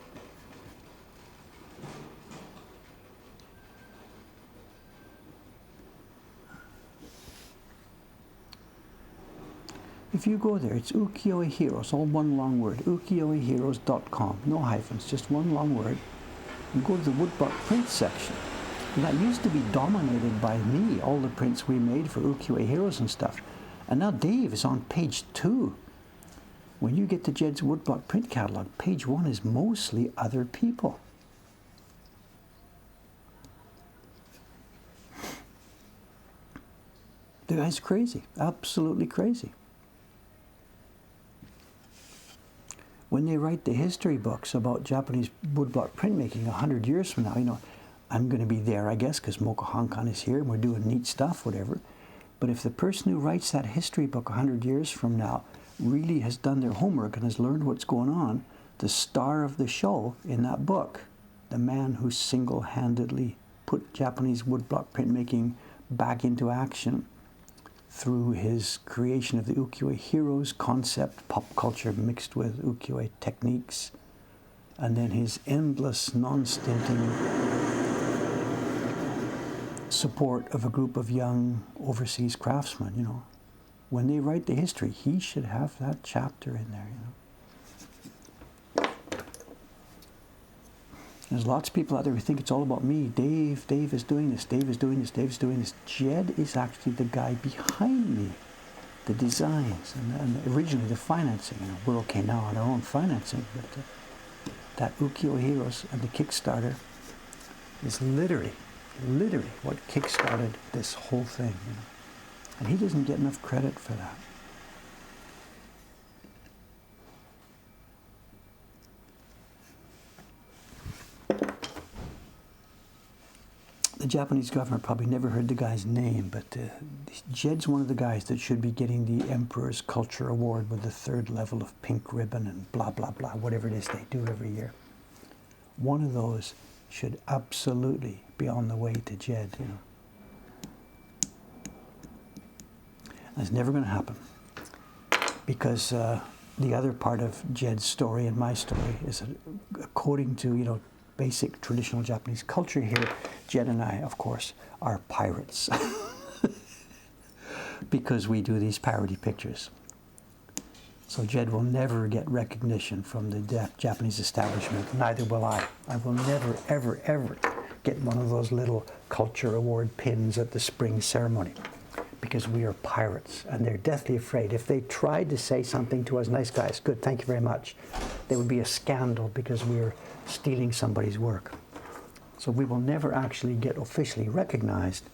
If you go there, it's Ukiyo-e Heroes, all one long word, ukiyo-e-heroes.com, no hyphens, just one long word. And go to the woodblock print section. And that used to be dominated by me, all the prints we made for Ukiyo-e Heroes and stuff. And now Dave is on page 2. When you get to Jed's woodblock print catalog, page 1 is mostly other people. The guy's crazy, absolutely crazy. When they write the history books about Japanese woodblock printmaking 100 years from now, you know, I'm going to be there, I guess, because Mokuhankan is here and we're doing neat stuff, whatever. But if the person who writes that history book 100 years from now really has done their homework and has learned what's going on, the star of the show in that book, the man who single-handedly put Japanese woodblock printmaking back into action through his creation of the ukiyo-e heroes concept, pop culture mixed with ukiyo-e techniques, and then his endless, non-stinting support of a group of young overseas craftsmen, you know. When they write the history, he should have that chapter in there, you know. There's lots of people out there who think it's all about me. Dave is doing this, Dave is doing this, Dave is doing this. Jed is actually the guy behind me. The designs and originally the financing. You know, we're okay now on our own financing, but that Ukiyo-e Heroes and the Kickstarter is literally what kickstarted this whole thing. You know? And he doesn't get enough credit for that. The Japanese government probably never heard the guy's name, but Jed's one of the guys that should be getting the Emperor's Culture Award with the 3rd level of pink ribbon and blah, blah, blah, whatever it is they do every year. One of those should absolutely be on the way to Jed, you know. That's never going to happen, because the other part of Jed's story and my story is that, according to, you know, basic traditional Japanese culture here, Jed and I, of course, are pirates because we do these parody pictures. So Jed will never get recognition from the Japanese establishment, neither will I. I will never, ever, ever get one of those little culture award pins at the spring ceremony, because we are pirates, and they're deathly afraid. If they tried to say something to us, nice guys, good, thank you very much, there would be a scandal because we're stealing somebody's work. So we will never actually get officially recognized,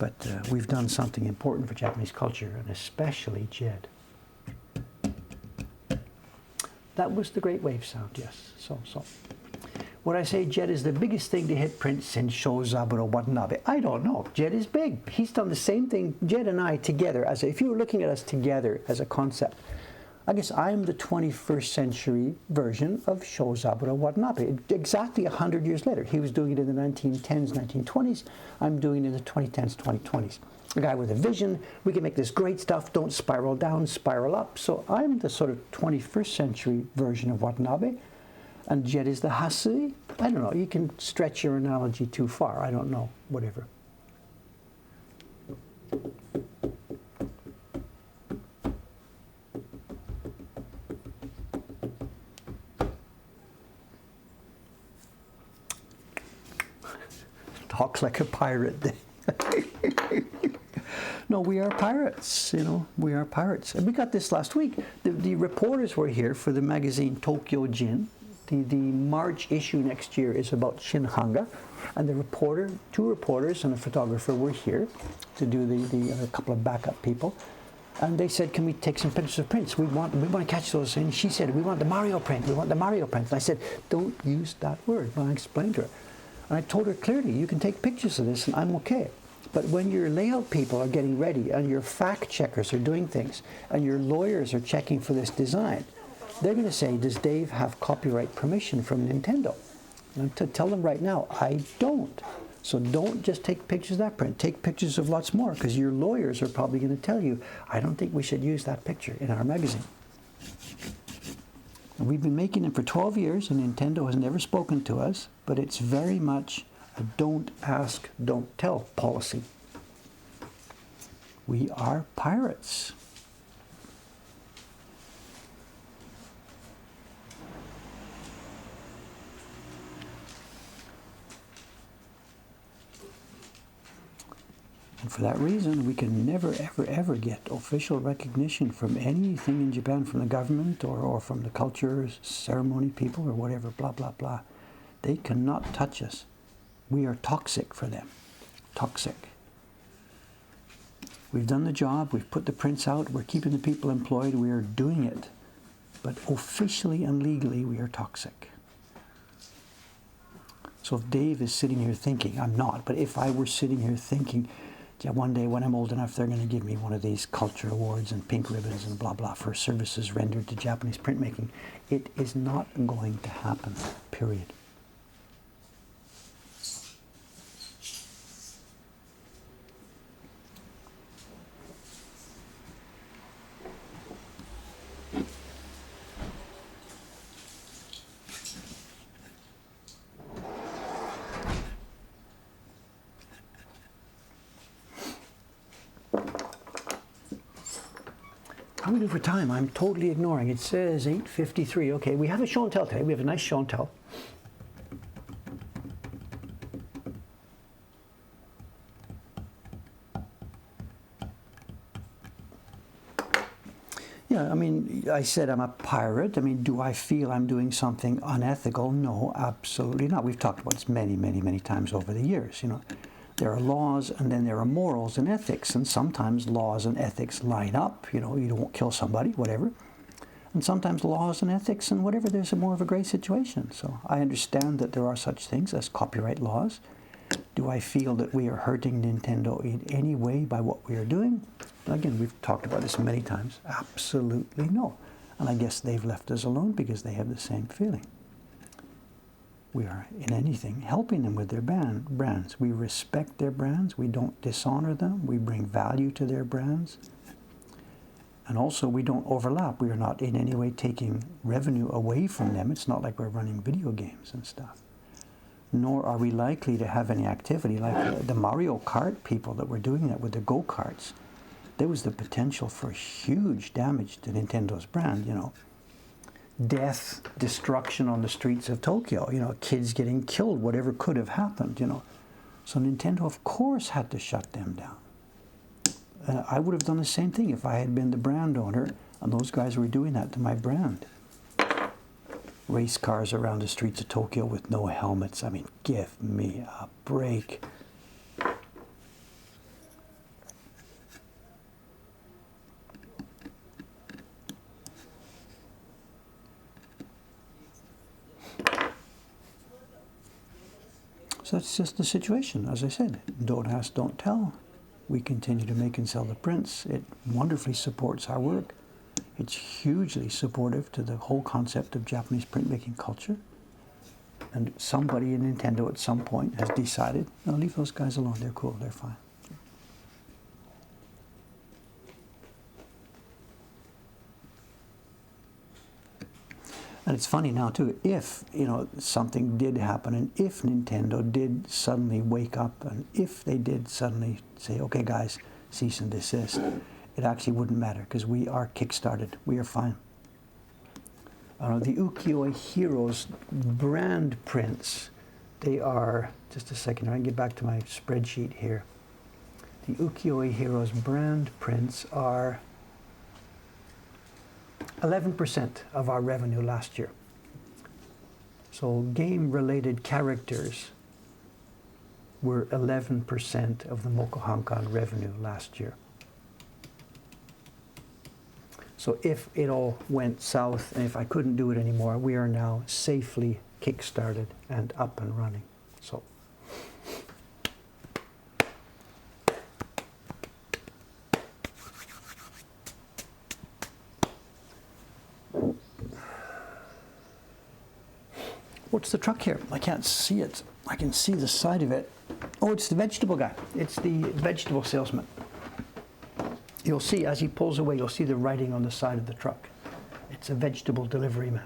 but we've done something important for Japanese culture, and especially Jed. That was the great wave sound, yes. So. Would I say Jed is the biggest thing to hit print since Shozaburo Watanabe? I don't know. Jed is big. He's done the same thing, Jed and I together, if you were looking at us together as a concept, I guess I'm the 21st century version of Shozaburo Watanabe, exactly 100 years later. He was doing it in the 1910s, 1920s. I'm doing it in the 2010s, 2020s. A guy with a vision. We can make this great stuff. Don't spiral down, spiral up. So I'm the sort of 21st century version of Watanabe. And Jed is the Hasui? I don't know. You can stretch your analogy too far. I don't know. Whatever. Talk like a pirate. No, we are pirates, you know, we are pirates. And we got this last week. The reporters were here for the magazine Tokyo Jin. The March issue next year is about Shinhanga. And two reporters and a photographer were here to do a couple of backup people. And they said, can we take some pictures of prints? We want to catch those. And she said, we want the Mario print. We want the Mario print. And I said, don't use that word. And I explained to her. And I told her clearly, you can take pictures of this and I'm okay. But when your layout people are getting ready and your fact checkers are doing things and your lawyers are checking for this design, they're going to say, does Dave have copyright permission from Nintendo? And to tell them right now, I don't. So don't just take pictures of that print. Take pictures of lots more, because your lawyers are probably going to tell you, I don't think we should use that picture in our magazine. And we've been making them for 12 years, and Nintendo has never spoken to us, but it's very much a don't ask, don't tell policy. We are pirates. And for that reason, we can never, ever, ever get official recognition from anything in Japan, from the government or from the culture, ceremony people or whatever, blah, blah, blah. They cannot touch us. We are toxic for them. Toxic. We've done the job. We've put the prints out. We're keeping the people employed. We are doing it. But officially and legally, we are toxic. So if Dave is sitting here thinking, I'm not, but if I were sitting here thinking, yeah, one day when I'm old enough, they're going to give me one of these culture awards and pink ribbons and blah, blah for services rendered to Japanese printmaking. It is not going to happen, period. How do we do for time? I'm totally ignoring. It says 8:53. Okay, we have a show and tell today. We have a nice show and tell. Yeah, I mean, I said I'm a pirate. I mean, do I feel I'm doing something unethical? No, absolutely not. We've talked about this many, many, many times over the years, you know. There are laws and then there are morals and ethics, and sometimes laws and ethics line up, you know, you don't kill somebody, whatever. And sometimes laws and ethics and whatever, there's more of a gray situation. So I understand that there are such things as copyright laws. Do I feel that we are hurting Nintendo in any way by what we are doing? Again, we've talked about this many times. Absolutely no. And I guess they've left us alone because they have the same feeling. We are, in anything, helping them with their brands. We respect their brands. We don't dishonor them. We bring value to their brands. And also, we don't overlap. We are not in any way taking revenue away from them. It's not like we're running video games and stuff. Nor are we likely to have any activity like the Mario Kart people that were doing that with the go-karts. There was the potential for huge damage to Nintendo's brand, you know. Death, destruction on the streets of Tokyo, you know, kids getting killed, whatever could have happened, you know. So Nintendo, of course, had to shut them down. I would have done the same thing if I had been the brand owner and those guys were doing that to my brand. Race cars around the streets of Tokyo with no helmets. I mean, give me a break. So that's just the situation. As I said, don't ask, don't tell. We continue to make and sell the prints. It wonderfully supports our work. It's hugely supportive to the whole concept of Japanese printmaking culture. And somebody in Nintendo at some point has decided, no, leave those guys alone. They're cool. They're fine. And it's funny now too, if, you know, something did happen and if Nintendo did suddenly wake up and if they did suddenly say, okay guys, cease and desist, it actually wouldn't matter because we are kickstarted. We are fine. The Ukiyo-e Heroes brand prints, they are, just a second, I can get back to my spreadsheet here. The Ukiyo-e Heroes brand prints are 11% of our revenue last year. So game-related characters were 11% of the Mokuhankan revenue last year. So if it all went south and if I couldn't do it anymore, we are now safely kick-started and up and running. So what's the truck here? I can't see it. I can see the side of it. Oh, it's the vegetable guy. It's the vegetable salesman. You'll see as he pulls away, you'll see the writing on the side of the truck. It's a vegetable delivery man.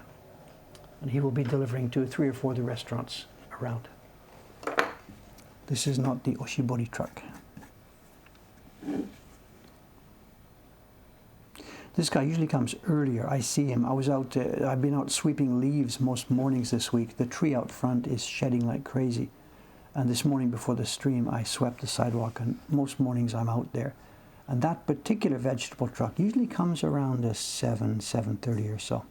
And he will be delivering to 3 or 4 of the restaurants around. This is not the Oshibori truck. This guy usually comes earlier. I see him. I've been out sweeping leaves most mornings this week. The tree out front is shedding like crazy. And this morning before the stream, I swept the sidewalk, and most mornings I'm out there. And that particular vegetable truck usually comes around 7:30 or so.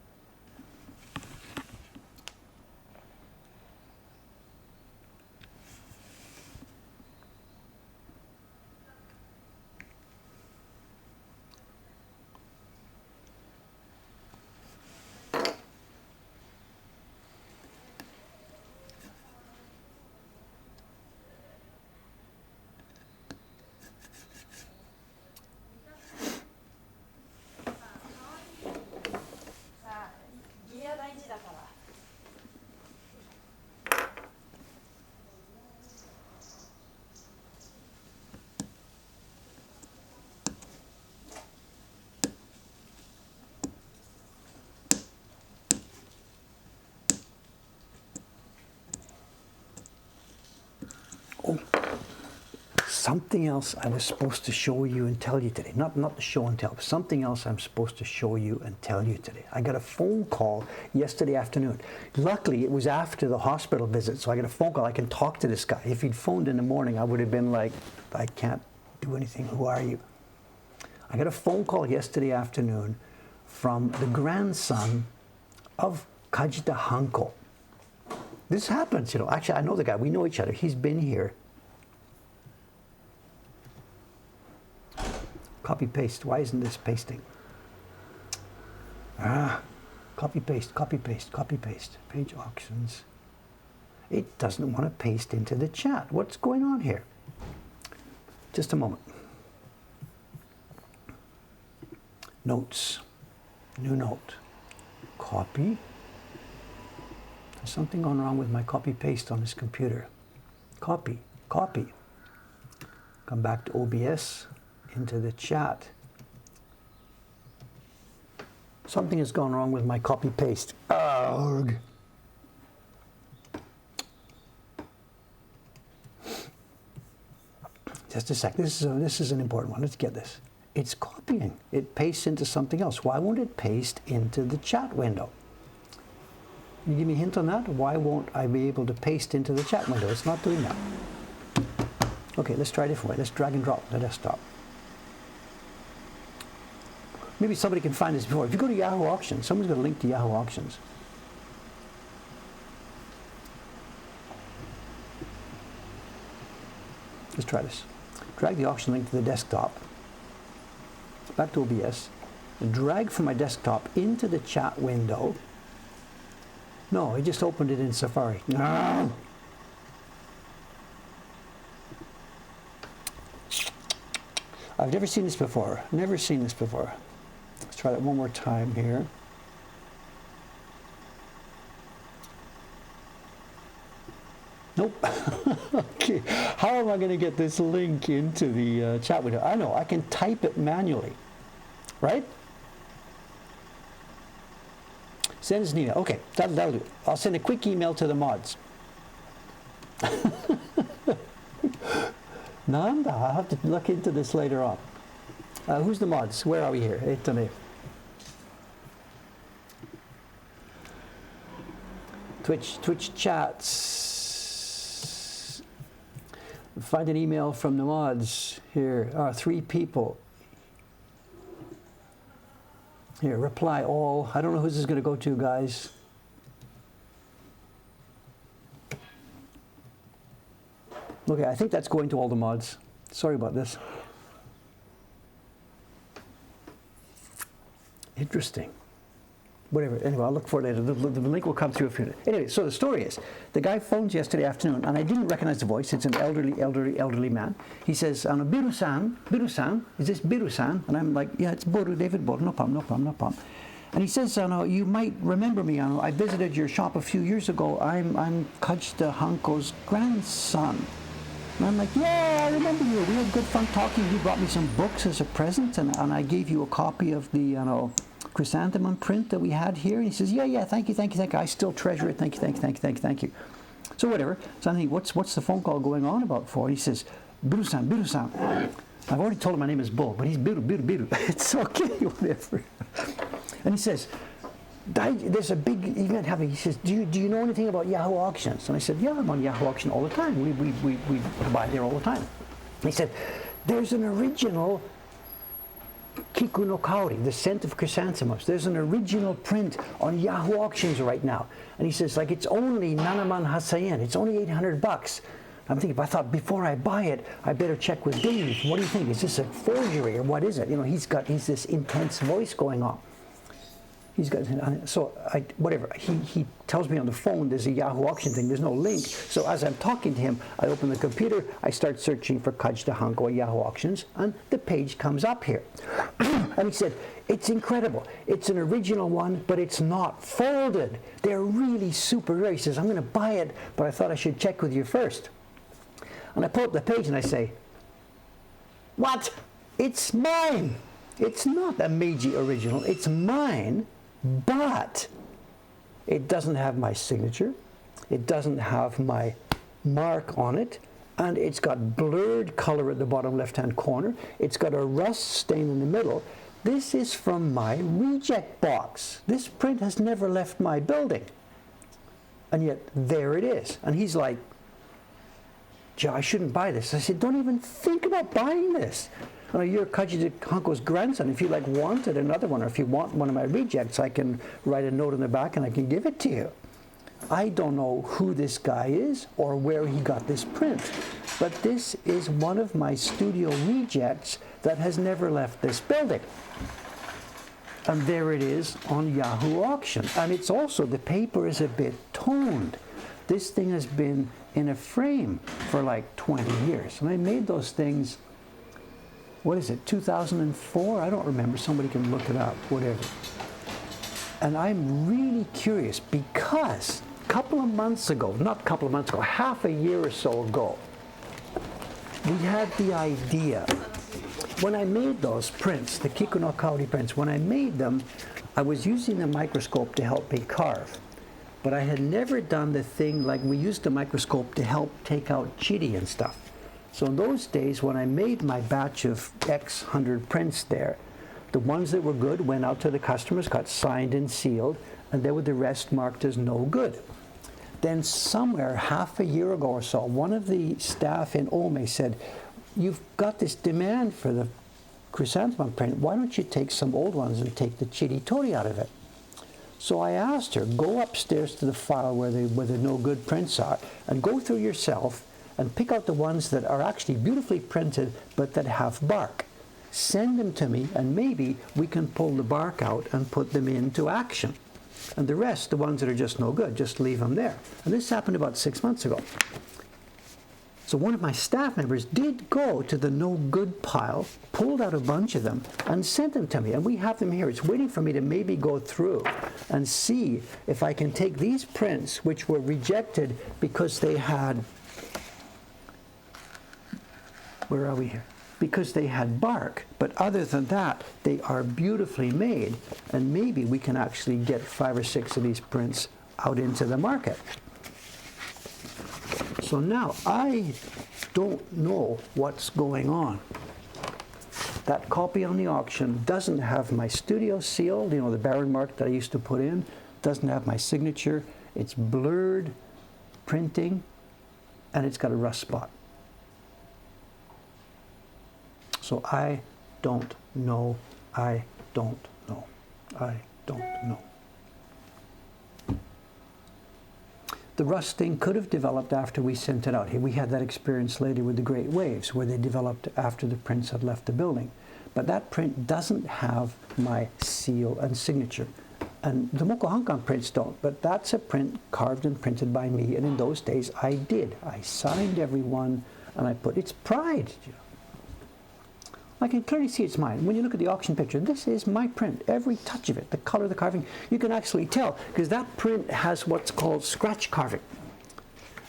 Something else I was supposed to show you and tell you today. Not the show and tell, but something else I'm supposed to show you and tell you today. I got a phone call yesterday afternoon. Luckily, it was after the hospital visit, so I got a phone call. I can talk to this guy. If he'd phoned in the morning, I would have been like, I can't do anything. Who are you? I got a phone call yesterday afternoon from the grandson of Kajita Hanko. This happens, you know. Actually, I know the guy. We know each other. He's been here. Copy paste. Why isn't this pasting? Copy paste, copy paste, copy paste. Page auctions. It doesn't want to paste into the chat. What's going on here? Just a moment. Notes. New note. Copy. There's something gone wrong with my copy paste on this computer. Copy. Copy. Come back to OBS. Into the chat. Something has gone wrong with my copy paste. Ugh. Just a sec. This is an important one. Let's get this. It's copying. It pastes into something else. Why won't it paste into the chat window? Can you give me a hint on that? Why won't I be able to paste into the chat window? It's not doing that. Okay, let's try a different way. Let's drag and drop the desktop. Maybe somebody can find this before. If you go to Yahoo Auctions, someone's got a link to Yahoo Auctions. Let's try this. Drag the auction link to the desktop. Back to OBS. And drag from my desktop into the chat window. No, I just opened it in Safari. No! I've never seen this before. Never seen this before. Let's try that one more time here. Nope. Okay. How am I going to get this link into the chat window? I know. I can type it manually. Right? Send us an email. Okay. That'll do it. I'll send a quick email to the mods. Nanda, I'll have to look into this later on. Who's the mods? Where are we here? Twitch chats. Find an email from the mods. Here are 3 people. Here, reply all. I don't know who this is going to go to, guys. Okay, I think that's going to all the mods. Sorry about this. It Interesting. Whatever. Anyway, I'll look for it later. The link will come through a few minutes. Anyway, so the story is, the guy phones yesterday afternoon, and I didn't recognize the voice. It's an elderly man. He says, Biru-san, is this Biru-san? And I'm like, yeah, it's Boru, David Boru, no problem. And he says, you might remember me. I visited your shop a few years ago. I'm Kajita Hanko's grandson. And I'm like, yeah, I remember you. We had good fun talking. You brought me some books as a present, and I gave you a copy of the, chrysanthemum print that we had here. And he says, yeah, thank you. I still treasure it. Thank you. So whatever. So I think, what's the phone call going on about for? And he says, Biru-san. I've already told him my name is Bo, but he's Biru. It's okay, whatever. And he says, there's a big event happening. He says, do you know anything about Yahoo Auctions? And I said, yeah, I'm on Yahoo Auction all the time. We buy there all the time. And he said, there's an original Kiku no Kaori, the scent of chrysanthemums. There's an original print on Yahoo Auctions right now. And he says, it's only Nanaman Hasayen. It's only $800. I'm thinking, I thought before I buy it, I better check with Dave. What do you think? Is this a forgery or what is it? He's this intense voice going on. Whatever. He tells me on the phone there's a Yahoo Auction thing. There's no link. So as I'm talking to him, I open the computer, I start searching for Kajita Hanko at Yahoo Auctions, and the page comes up here. And he said, it's incredible. It's an original one, but it's not folded. They're really super rare. He says, I'm going to buy it, but I thought I should check with you first. And I pull up the page and I say, what? It's mine. It's not a Meiji original. It's mine. But it doesn't have my signature, it doesn't have my mark on it, and it's got blurred color at the bottom left-hand corner. It's got a rust stain in the middle. This is from my reject box. This print has never left my building. And yet, there it is. And he's like, Joe, I shouldn't buy this. I said, don't even think about buying this. You're Kajita Hanko's grandson. If you wanted another one, or if you want one of my rejects, I can write a note in the back and I can give it to you. I don't know who this guy is or where he got this print, but this is one of my studio rejects that has never left this building. And there it is on Yahoo Auction. And it's also, the paper is a bit toned. This thing has been in a frame for 20 years. And I made those things, 2004? I don't remember. Somebody can look it up, whatever. And I'm really curious because half a year or so ago, we had the idea. When I made those prints, the Kiku no Kaori prints, when I made them, I was using the microscope to help me carve. But I had never done the thing like we used the microscope to help take out chiri and stuff. So in those days, when I made my batch of X 100 prints there, the ones that were good went out to the customers, got signed and sealed, and there were the rest marked as no good. Then somewhere half a year ago or so, one of the staff in Ome said, you've got this demand for the chrysanthemum print, why don't you take some old ones and take the chiri tori out of it? So I asked her, go upstairs to the file where the no good prints are, and go through yourself and pick out the ones that are actually beautifully printed but that have bark. Send them to me and maybe we can pull the bark out and put them into action. And the rest, the ones that are just no good, just leave them there. And this happened about 6 months ago. So one of my staff members did go to the no good pile, pulled out a bunch of them and sent them to me. And we have them here. It's waiting for me to maybe go through and see if I can take these prints, which were rejected because they had, where are we here? Because they had bark, but other than that, they are beautifully made, and maybe we can actually get 5 or 6 of these prints out into the market. So now, I don't know what's going on. That copy on the auction doesn't have my studio seal, the Baron mark that I used to put in, doesn't have my signature, it's blurred printing, and it's got a rust spot. So I don't know. The rusting could have developed after we sent it out. We had that experience later with the Great Waves, where they developed after the prints had left the building. But that print doesn't have my seal and signature. And the Mokuhankan prints don't, but that's a print carved and printed by me, and in those days I did. I signed every one, and I put, it's pride. I can clearly see it's mine. When you look at the auction picture, this is my print. Every touch of it, the color, the carving, you can actually tell, because that print has what's called scratch carving.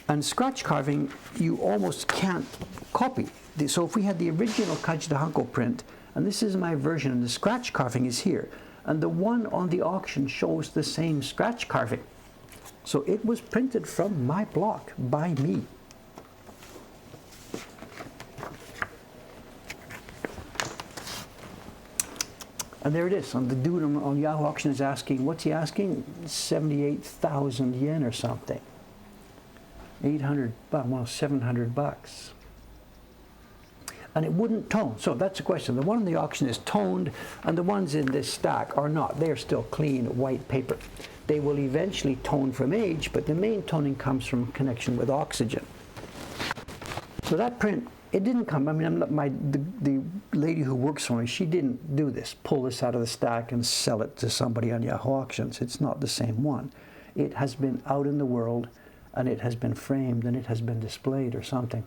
And scratch carving, you almost can't copy. So if we had the original Kajdahanko print, and this is my version, and the scratch carving is here, and the one on the auction shows the same scratch carving. So it was printed from my block by me. And there it is. And the dude on Yahoo Auction is asking, what's he asking? 78,000 yen or something. 800, well, 700 bucks. And it wouldn't tone. So that's the question. The one in the auction is toned, and the ones in this stack are not. They are still clean white paper. They will eventually tone from age, but the main toning comes from connection with oxygen. So that print, it didn't come. I mean, I'm not, the lady who works for me, she didn't do this, pull this out of the stack and sell it to somebody on Yahoo Auctions. It's not the same one. It has been out in the world, and it has been framed, and it has been displayed or something.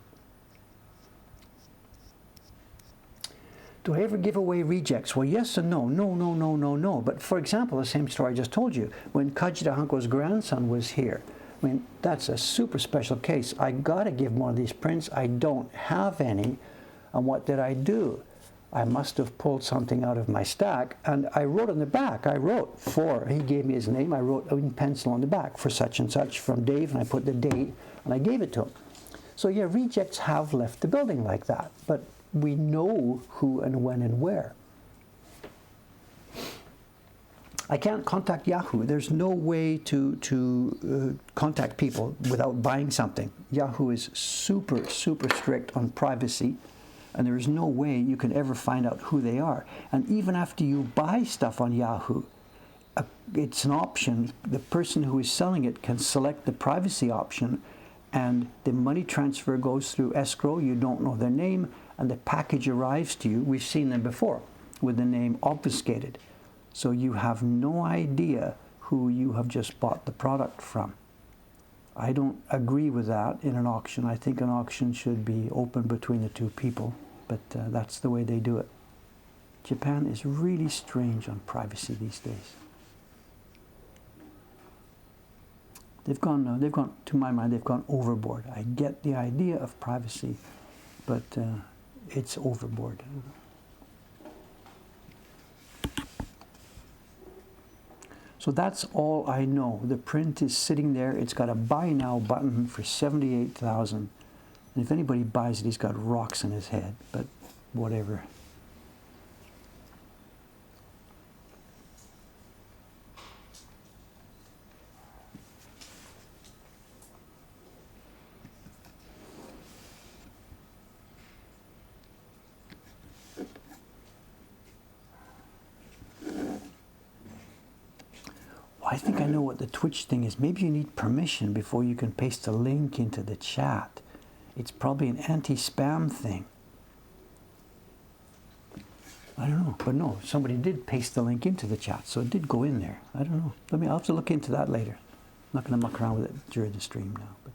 Do I ever give away rejects? Well, yes and no. No. But for example, the same story I just told you, when Kajdahanko's grandson was here, I mean, that's a super special case. I got to give one of these prints. I don't have any. And what did I do? I must have pulled something out of my stack, and I wrote on the back. I wrote for, he gave me his name. I wrote in pencil on the back, for such and such from Dave, and I put the date, and I gave it to him. So yeah, rejects have left the building like that, but we know who and when and where. I can't contact Yahoo. There's no way to contact people without buying something. Yahoo is super strict on privacy, and there is no way you can ever find out who they are. And even after you buy stuff on Yahoo, it's an option. The person who is selling it can select the privacy option, and the money transfer goes through escrow. You don't know their name, and the package arrives to you. We've seen them before with the name obfuscated. So you have no idea who you have just bought the product from. I don't agree with that in an auction. I think an auction should be open between the two people, but that's the way they do it. Japan is really strange on privacy these days. They've gone, to my mind, they've gone overboard. I get the idea of privacy, but it's overboard. So that's all I know. The print is sitting there. It's got a buy now button for 78,000. And if anybody buys it, he's got rocks in his head, but whatever. I think I know what the Twitch thing is. Maybe you need permission before you can paste a link into the chat. It's probably an anti-spam thing. I don't know, but no, somebody did paste the link into the chat, so it did go in there. I don't know. I'll have to look into that later. I'm not going to muck around with it during the stream now. But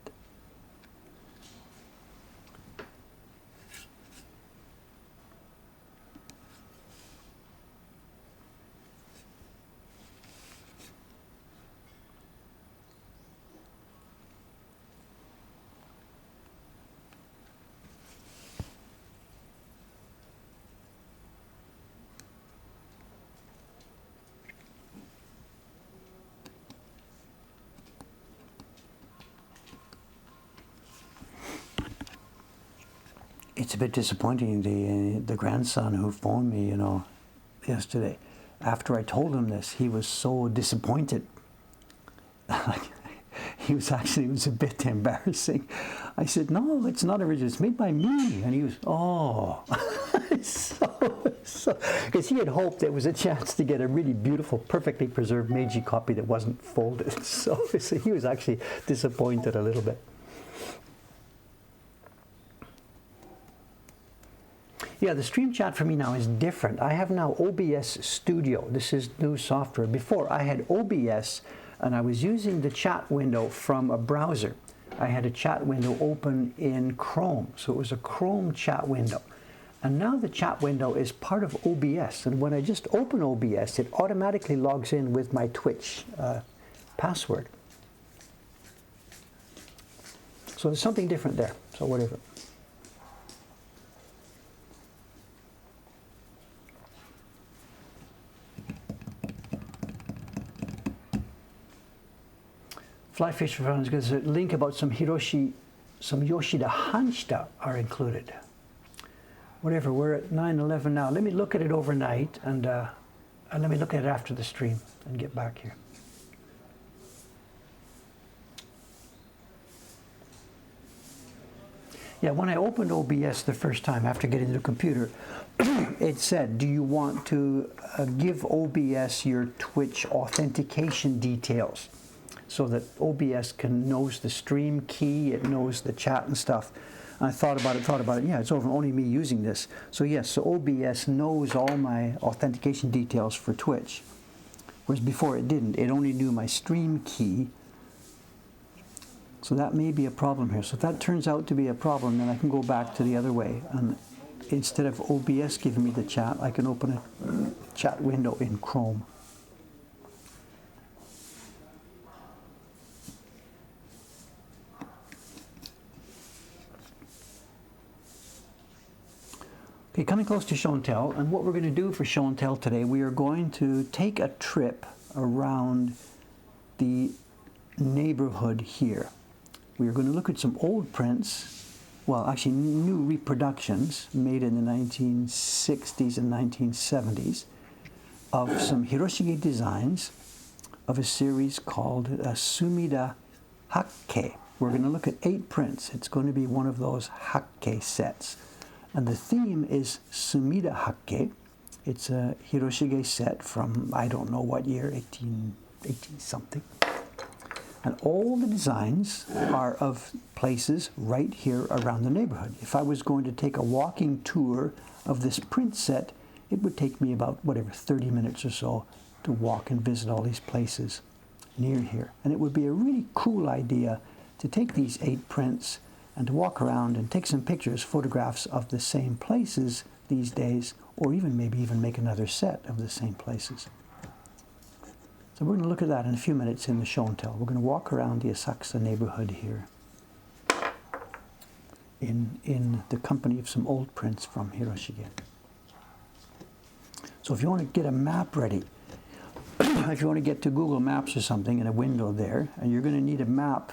it's a bit disappointing. The grandson who phoned me, yesterday, after I told him this, he was so disappointed. It was a bit embarrassing. I said, no, it's not original. It's made by me. And he was, oh. Because he had hoped there was a chance to get a really beautiful, perfectly preserved Meiji copy that wasn't folded. So he was actually disappointed a little bit. Yeah, the stream chat for me now is different. I have now OBS Studio. This is new software. Before I had OBS and I was using the chat window from a browser. I had a chat window open in Chrome, so it was a Chrome chat window. And now the chat window is part of OBS, and when I just open OBS, it automatically logs in with my Twitch password. So there's something different there, so whatever. Flyfish for Fun, there's a link about some Yoshida Hanshita are included. Whatever, we're at 9:11 now. Let me look at it overnight and let me look at it after the stream and get back here. Yeah, when I opened OBS the first time after getting the computer, it said, do you want to give OBS your Twitch authentication details? So that OBS knows the stream key, it knows the chat and stuff. And I thought about it, yeah, it's only me using this. So yes, so OBS knows all my authentication details for Twitch. Whereas before it didn't, it only knew my stream key. So that may be a problem here. So if that turns out to be a problem, then I can go back to the other way. And instead of OBS giving me the chat, I can open a chat window in Chrome. Okay, coming close to show and tell, and what we're going to do for show and tell today, we are going to take a trip around the neighborhood here. We are going to look at some old prints, well, actually new reproductions made in the 1960s and 1970s of some Hiroshige designs of a series called Sumida Hakke. We're going to look at 8 prints. It's going to be one of those Hakke sets. And the theme is Sumida Hakke. It's a Hiroshige set from, I don't know what year, 18 something. And all the designs are of places right here around the neighborhood. If I was going to take a walking tour of this print set, it would take me about, 30 minutes or so to walk and visit all these places near here. And it would be a really cool idea to take these 8 prints and to walk around and take some pictures, photographs of the same places these days, or maybe even make another set of the same places. So we're going to look at that in a few minutes in the show and tell. We're going to walk around the Asakusa neighborhood here in the company of some old prints from Hiroshige. So if you want to get a map ready, if you want to get to Google Maps or something in a window there, and you're going to need a map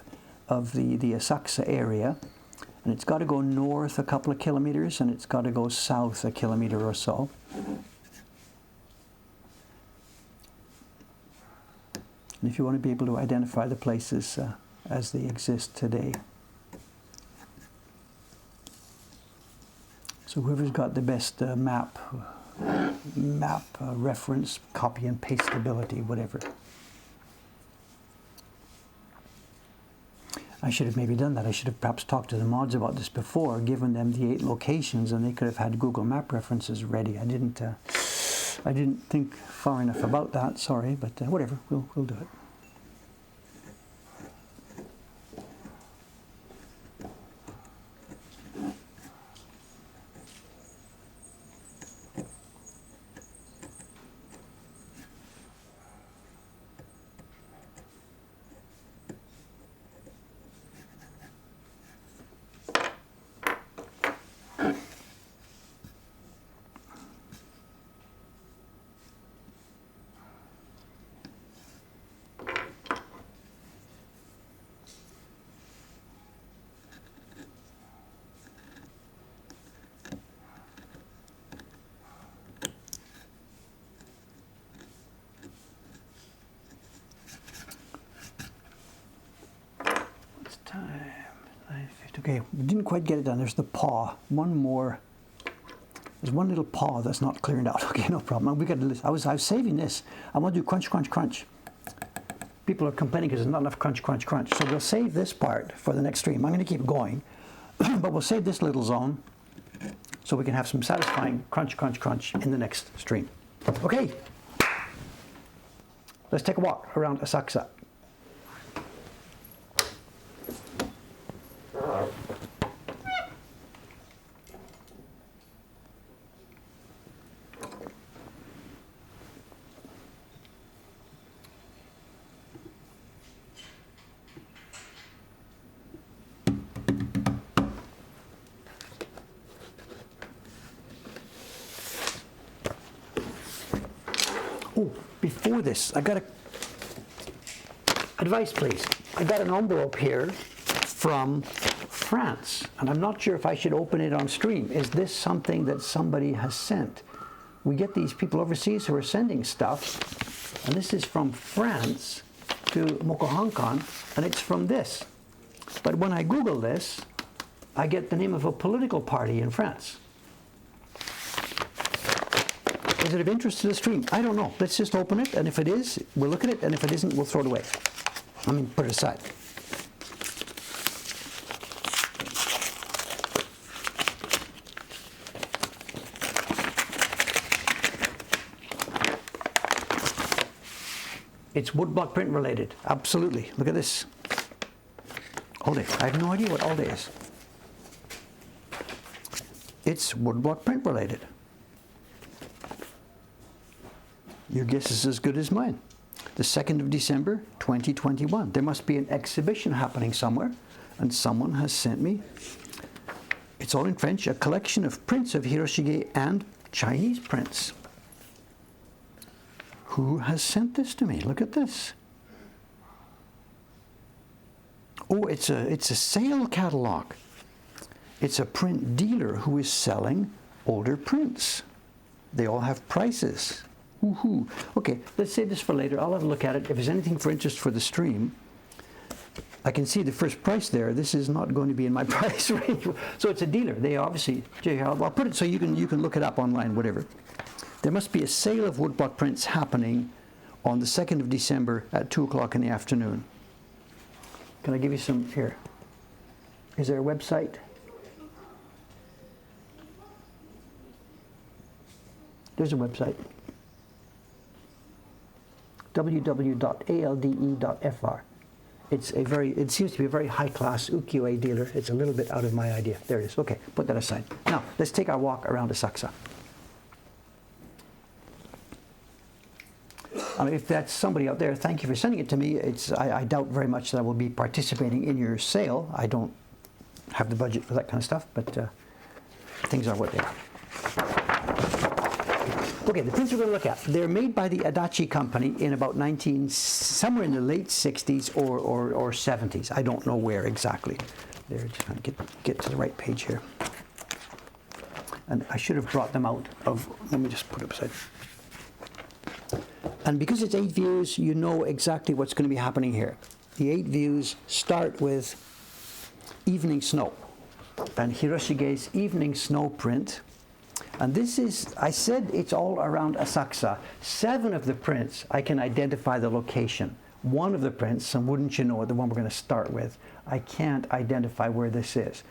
of the Asakusa area, and it's got to go north a couple of kilometers and it's got to go south a kilometer or so. And if you want to be able to identify the places as they exist today. So whoever's got the best map reference, copy and paste ability, whatever. I should have maybe done that. I should have perhaps talked to the mods about this before, given them the 8 locations, and they could have had Google Map references ready. I didn't think far enough about that. Sorry, but whatever. We'll do it. Okay, we didn't quite get it done. There's the paw. One more. There's one little paw that's not cleared out. Okay, no problem. We got to list. I was saving this. I want to do crunch, crunch, crunch. People are complaining because there's not enough crunch, crunch, crunch. So we'll save this part for the next stream. I'm going to keep going, but we'll save this little zone so we can have some satisfying crunch, crunch, crunch in the next stream. Okay, let's take a walk around Asakusa. Oh, before this, I got advice, please. I got an envelope here from France, and I'm not sure if I should open it on stream. Is this something that somebody has sent? We get these people overseas who are sending stuff, and this is from France to Mokuhankan, and it's from this. But when I Google this, I get the name of a political party in France. Is it of interest to the stream? I don't know. Let's just open it, and if it is, we'll look at it, and if it isn't, we'll throw it away. I mean, put it aside. It's woodblock print related. Absolutely. Look at this. All day. I have no idea what all day is. It's woodblock print related. Your guess is as good as mine. The 2nd of December, 2021. There must be an exhibition happening somewhere, and someone has sent me, it's all in French, a collection of prints of Hiroshige and Chinese prints. Who has sent this to me? Look at this. Oh, it's a sale catalog. It's a print dealer who is selling older prints. They all have prices. Woohoo. Okay, let's save this for later. I'll have a look at it. If there's anything for interest for the stream, I can see the first price there. This is not going to be in my price range. So it's a dealer. They obviously, I'll put it so you can look it up online, whatever. There must be a sale of woodblock prints happening on the 2nd of December at 2 o'clock in the afternoon. Can I give you some here? Is there a website? There's a website. www.alde.fr. It seems to be a very high-class ukiyo-e dealer. It's a little bit out of my idea. There it is. Okay, put that aside. Now, let's take our walk around Asakusa. If that's somebody out there, thank you for sending it to me. I doubt very much that I will be participating in your sale. I don't have the budget for that kind of stuff, but things are what they are. Okay, the prints we're going to look at, they're made by the Adachi company in about somewhere in the late 60s or 70s. I don't know where exactly. There, just trying to get to the right page here. And I should have brought them out of, let me just put it beside. And because it's 8 views, you know exactly what's going to be happening here. The 8 views start with Evening Snow. And Hiroshige's Evening Snow print. And this is, I said it's all around Asakusa. 7 of the prints, I can identify the location. 1 of the prints, and wouldn't you know it, the one we're going to start with, I can't identify where this is.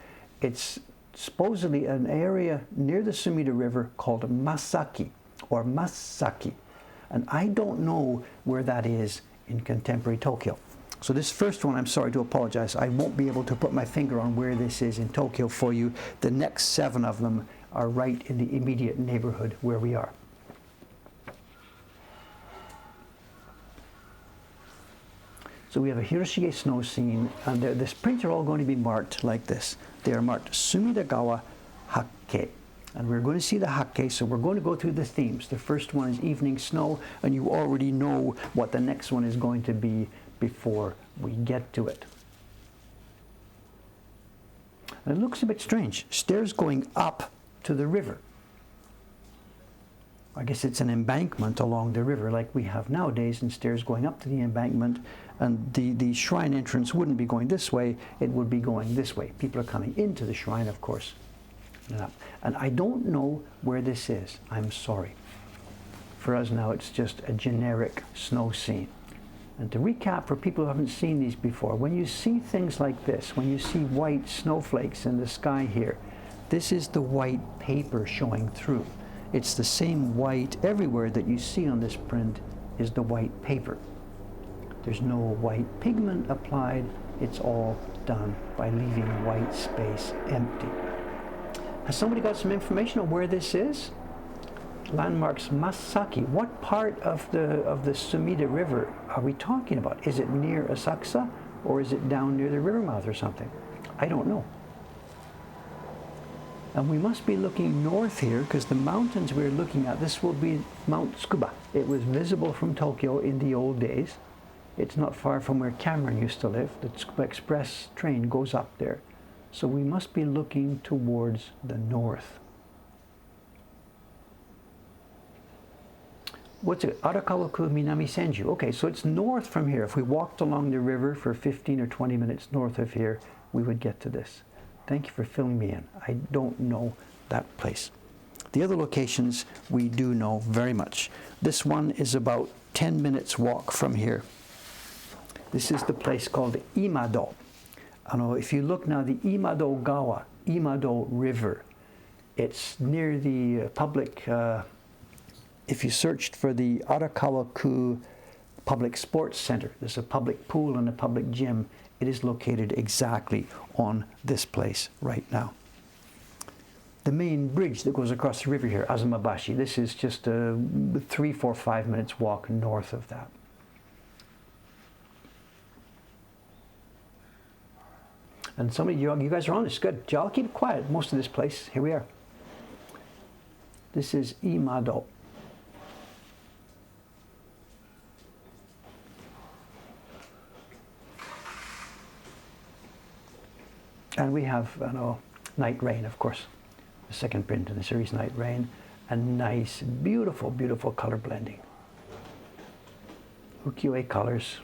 It's supposedly an area near the Sumida River called Masaki, or Masaki. And I don't know where that is in contemporary Tokyo. So this first one, I'm sorry to apologize. I won't be able to put my finger on where this is in Tokyo for you. The next 7 of them are right in the immediate neighborhood where we are. So we have a Hiroshige snow scene, and these prints are all going to be marked like this. They are marked Sumidagawa Hakke. And we're going to see the Hakke, so we're going to go through the themes. The first one is Evening Snow, and you already know what the next one is going to be before we get to it. And it looks a bit strange. Stairs going up to the river. I guess it's an embankment along the river like we have nowadays, and stairs going up to the embankment, and the shrine entrance wouldn't be going this way, it would be going this way. People are coming into the shrine, of course. And I don't know where this is. I'm sorry. For us now, it's just a generic snow scene. And to recap for people who haven't seen these before, when you see things like this, when you see white snowflakes in the sky here, This is the white paper showing through. It's the same white everywhere that you see on this print is the white paper. There's no white pigment applied. It's all done by leaving white space empty. Has somebody got some information on where this is? Landmarks Masaki. What part of the Sumida River are we talking about? Is it near Asakusa or is it down near the river mouth or something? I don't know. And we must be looking north here because the mountains we're looking at, this will be Mount Tsukuba. It was visible from Tokyo in the old days. It's not far from where Cameron used to live. The Tsukuba Express train goes up there. So we must be looking towards the north. What's it? Arakawaku Minami Senju. Okay, so it's north from here. If we walked along the river for 15 or 20 minutes north of here, we would get to this. Thank you for filling me in. I don't know that place. The other locations we do know very much. This one is about 10 minutes walk from here. This is the place called Imado. If you look now, the Imado Gawa, Imado River, it's near the public, if you searched for the Arakawa-ku Public Sports Center, there's a public pool and a public gym. It is located exactly on this place right now. The main bridge that goes across the river here, Azumabashi, this is just a 3, 4, 5 minutes walk north of that. And somebody, you guys are on this, good. I'll keep it quiet, most of this place. Here we are. This is Imado. And we have Night Rain, of course, the second print in the series, Night Rain, and nice, beautiful, beautiful color blending. Ukiyo-e colors.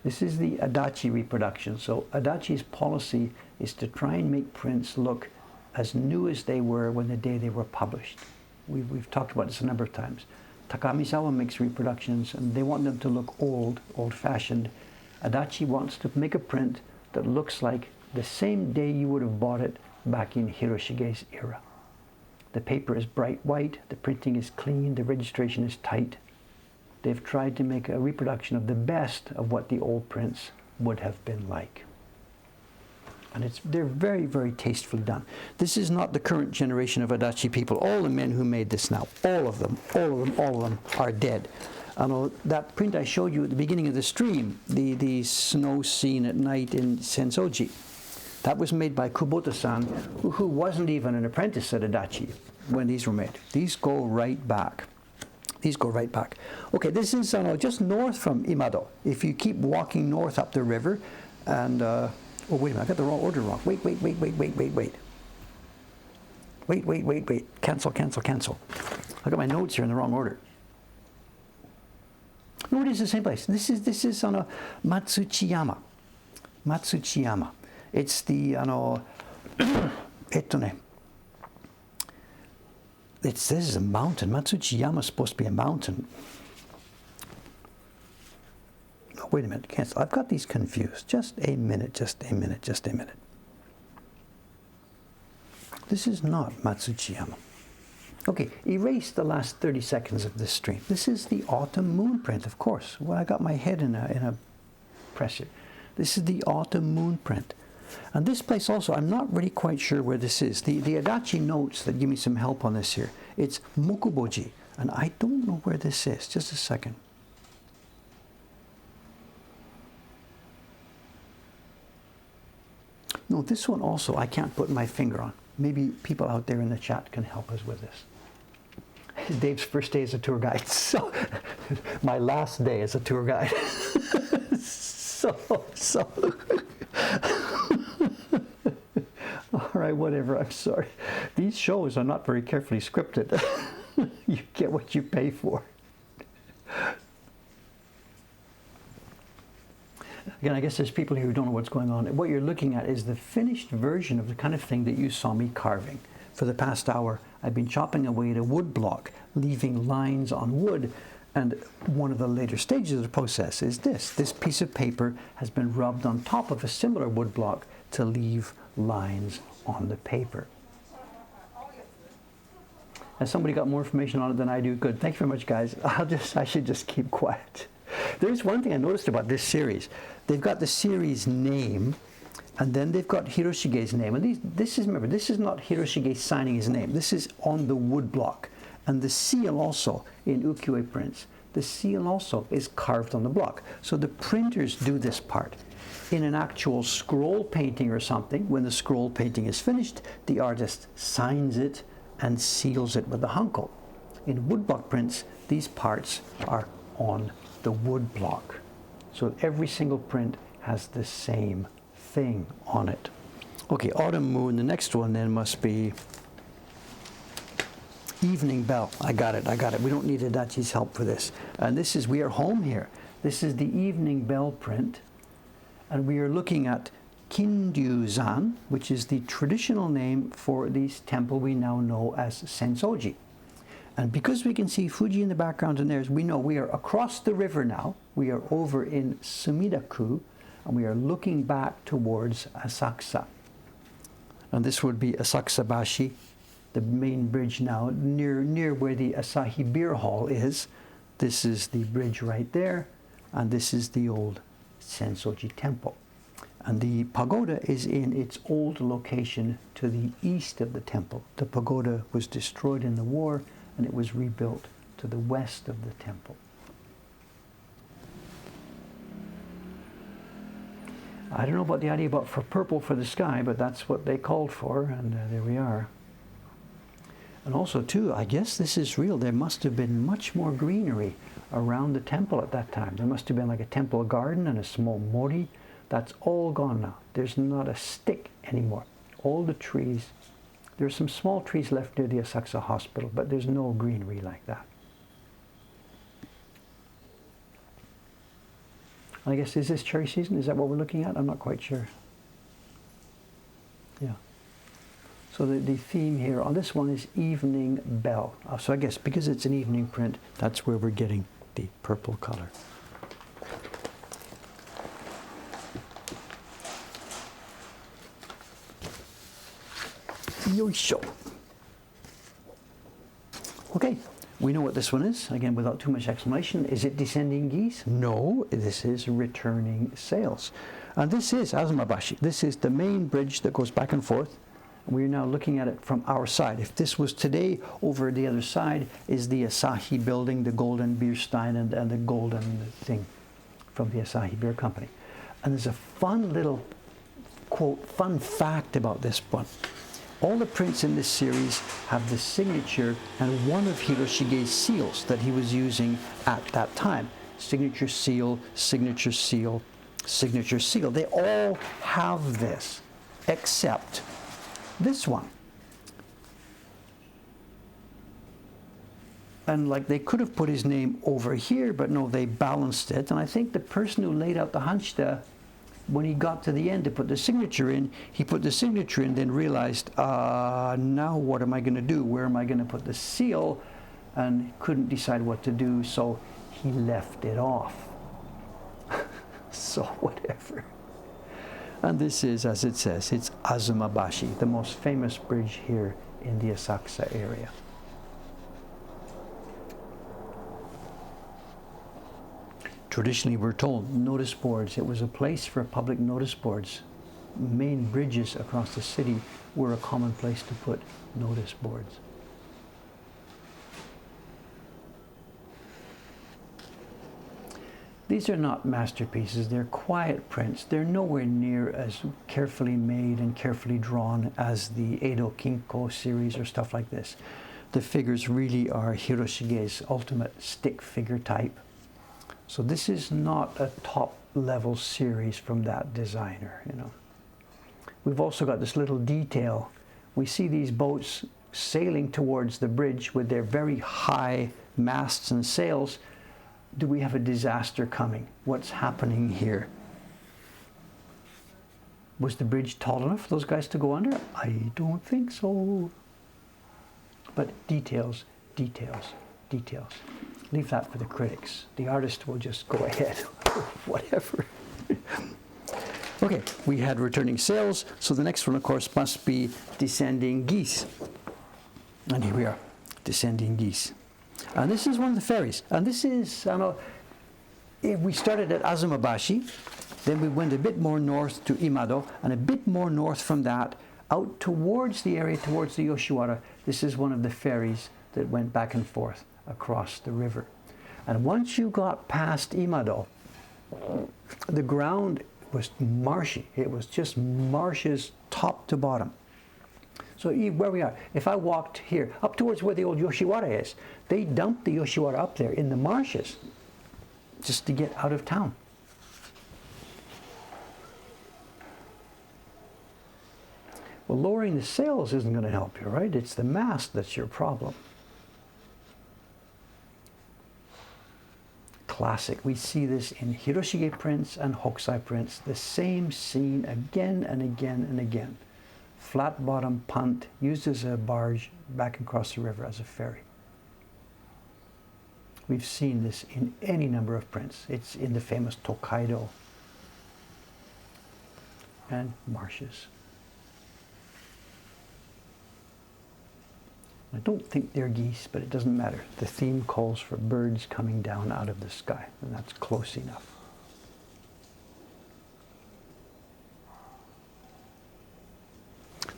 This is the Adachi reproduction. So Adachi's policy is to try and make prints look as new as they were when the day they were published. We've talked about this a number of times. Takamisawa makes reproductions and they want them to look old-fashioned. Adachi wants to make a print that looks like the same day you would have bought it back in Hiroshige's era. The paper is bright white, the printing is clean, the registration is tight. They've tried to make a reproduction of the best of what the old prints would have been like. And they're very, very tastefully done. This is not the current generation of Adachi people. All the men who made this now, all of them are dead. That print I showed you at the beginning of the stream, the snow scene at night in Sensoji, that was made by Kubota-san, who wasn't even an apprentice at Adachi when these were made. These go right back. Okay, this is just north from Imado. If you keep walking north up the river, and oh wait a minute, I got the wrong order wrong. Wait. Cancel. I got my notes here in the wrong order. No, it is the same place. This is Matsuchiyama. It's the this is a mountain. Matsuchiyama is supposed to be a mountain. Oh, wait a minute, cancel. I've got these confused. Just a minute. This is not Matsuchiyama. Okay, erase the last 30 seconds of this stream. This is the autumn moon print, of course. Well, I got my head in a press here. This is the autumn moon print. And this place also, I'm not really quite sure where this is. The Adachi notes that give me some help on this here. It's Mokuboji, and I don't know where this is. Just a second. No, this one also I can't put my finger on. Maybe people out there in the chat can help us with this. Dave's first day as a tour guide. So, my last day as a tour guide. All right, whatever, I'm sorry. These shows are not very carefully scripted. You get what you pay for. Again, I guess there's people here who don't know what's going on. What you're looking at is the finished version of the kind of thing that you saw me carving. For the past hour, I've been chopping away at a wood block, leaving lines on wood. And one of the later stages of the process is this. This piece of paper has been rubbed on top of a similar wood block to leave lines on the paper. Has somebody got more information on it than I do? Good. Thank you very much, guys. I should just keep quiet. There's one thing I noticed about this series. They've got the series name, and then they've got Hiroshige's name. And this is, remember, this is not Hiroshige signing his name. This is on the wood block. And the seal also in ukiyo-e prints, the seal also is carved on the block. So the printers do this part. In an actual scroll painting or something, when the scroll painting is finished, the artist signs it and seals it with the hanko. In woodblock prints, these parts are on the wood block. So every single print has the same thing on it. Okay, Autumn Moon, the next one then must be Evening Bell. I got it. We don't need Adachi's help for this. And this is, we are home here. This is the Evening Bell print. And we are looking at Kinryuzan, which is the traditional name for this temple we now know as Sensoji. And because we can see Fuji in the background and theirs, we know we are across the river now. We are over in Sumida-ku, and we are looking back towards Asakusa. And this would be Asakusa-bashi, the main bridge now, near where the Asahi Beer Hall is. This is the bridge right there, and this is the old Sensoji Temple. And the pagoda is in its old location to the east of the temple. The pagoda was destroyed in the war, and it was rebuilt to the west of the temple. I don't know about the idea about for purple for the sky, but that's what they called for, and there we are. And also, too, I guess this is real. There must have been much more greenery around the temple at that time. There must have been like a temple garden and a small mori. That's all gone now. There's not a stick anymore. All the trees, there's some small trees left near the Asakusa Hospital, but there's no greenery like that. I guess, is this cherry season? Is that what we're looking at? I'm not quite sure. Yeah. So the theme here on this one is Evening Bell. So I guess because it's an evening print, that's where we're getting the purple color. Yoisho. Okay, we know what this one is. Again, without too much explanation. Is it Descending Geese? No, this is Returning Sails. And this is Azumabashi. This is the main bridge that goes back and forth. We're now looking at it from our side. If this was today, over the other side is the Asahi building, the golden beer stein and the golden thing from the Asahi Beer Company. And there's a fun little, quote, fun fact about this one. All the prints in this series have the signature and one of Hiroshige's seals that he was using at that time. Signature seal, signature seal, signature seal. They all have this, except this one. And like they could have put his name over here, but no, they balanced it. And I think the person who laid out the hanshita, when he got to the end to put the signature in, he put the signature in, then realized, now what am I going to do? Where am I going to put the seal? And couldn't decide what to do, so he left it off. So whatever. And this is, as it says, it's Azumabashi, the most famous bridge here in the Asakusa area. Traditionally, we're told notice boards. It was a place for public notice boards. Main bridges across the city were a common place to put notice boards. These are not masterpieces. They're quiet prints. They're nowhere near as carefully made and carefully drawn as the Edo Kinko series or stuff like this. The figures really are Hiroshige's ultimate stick figure type. So this is not a top-level series from that designer, you know. We've also got this little detail. We see these boats sailing towards the bridge with their very high masts and sails. Do we have a disaster coming? What's happening here? Was the bridge tall enough for those guys to go under? I don't think so. But details, details, details. Leave that for the critics. The artist will just go ahead, whatever. Okay, we had returning sails, so the next one, of course, must be descending geese. And here we are, descending geese. And this is one of the ferries. And this is, I don't know, we started at Azumabashi, then we went a bit more north to Imado, and a bit more north from that, out towards the area, towards the Yoshiwara. This is one of the ferries that went back and forth across the river. And once you got past Imado, the ground was marshy. It was just marshes top to bottom. So where we are, if I walked here, up towards where the old Yoshiwara is, they dumped the Yoshiwara up there in the marshes just to get out of town. Well, lowering the sails isn't going to help you, right? It's the mast that's your problem. Classic. We see this in Hiroshige prints and Hokusai prints. The same scene again and again and again. Flat bottom punt used as a barge back across the river as a ferry. We've seen this in any number of prints. It's in the famous Tokaido and marshes. I don't think they're geese, but it doesn't matter. The theme calls for birds coming down out of the sky, and that's close enough.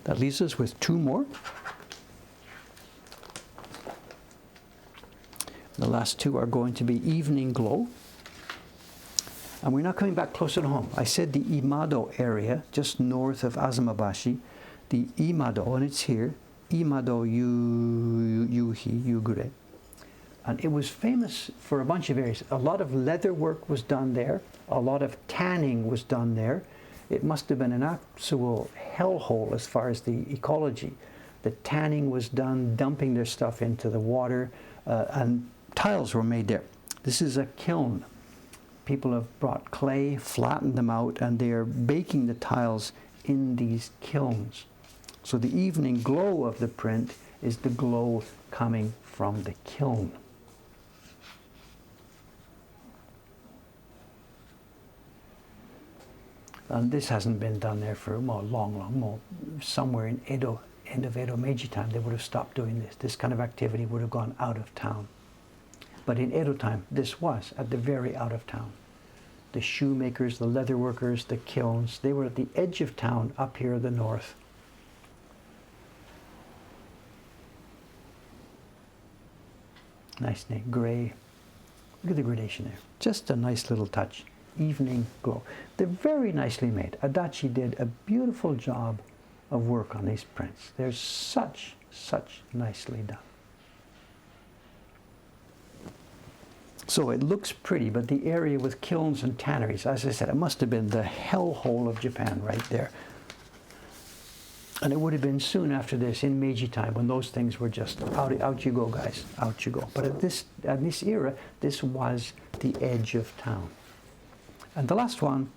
That leaves us with two more. The last two are going to be Evening Glow. And we're now coming back closer to home. I said the Imado area, just north of Azumabashi, the Imado, and it's here, Imado Yuhi Yugure. And it was famous for a bunch of areas. A lot of leather work was done there. A lot of tanning was done there. It must have been an actual hellhole as far as the ecology. The tanning was done, dumping their stuff into the water, and tiles were made there. This is a kiln. People have brought clay, flattened them out, and they are baking the tiles in these kilns. So the evening glow of the print is the glow coming from the kiln. And this hasn't been done there for long. Somewhere in Edo, end of Edo Meiji time, they would have stopped doing this. This kind of activity would have gone out of town. But in Edo time, this was at the very out of town. The shoemakers, the leather workers, the kilns, they were at the edge of town up here in the north. Nice name, gray. Look at the gradation there. Just a nice little touch. Evening glow. They're very nicely made. Adachi did a beautiful job of work on these prints. They're such nicely done. So it looks pretty, but the area with kilns and tanneries, as I said, it must have been the hellhole of Japan right there. And it would have been soon after this, in Meiji time, when those things were just out you go, guys, out you go. But at this era, this was the edge of town. And the last one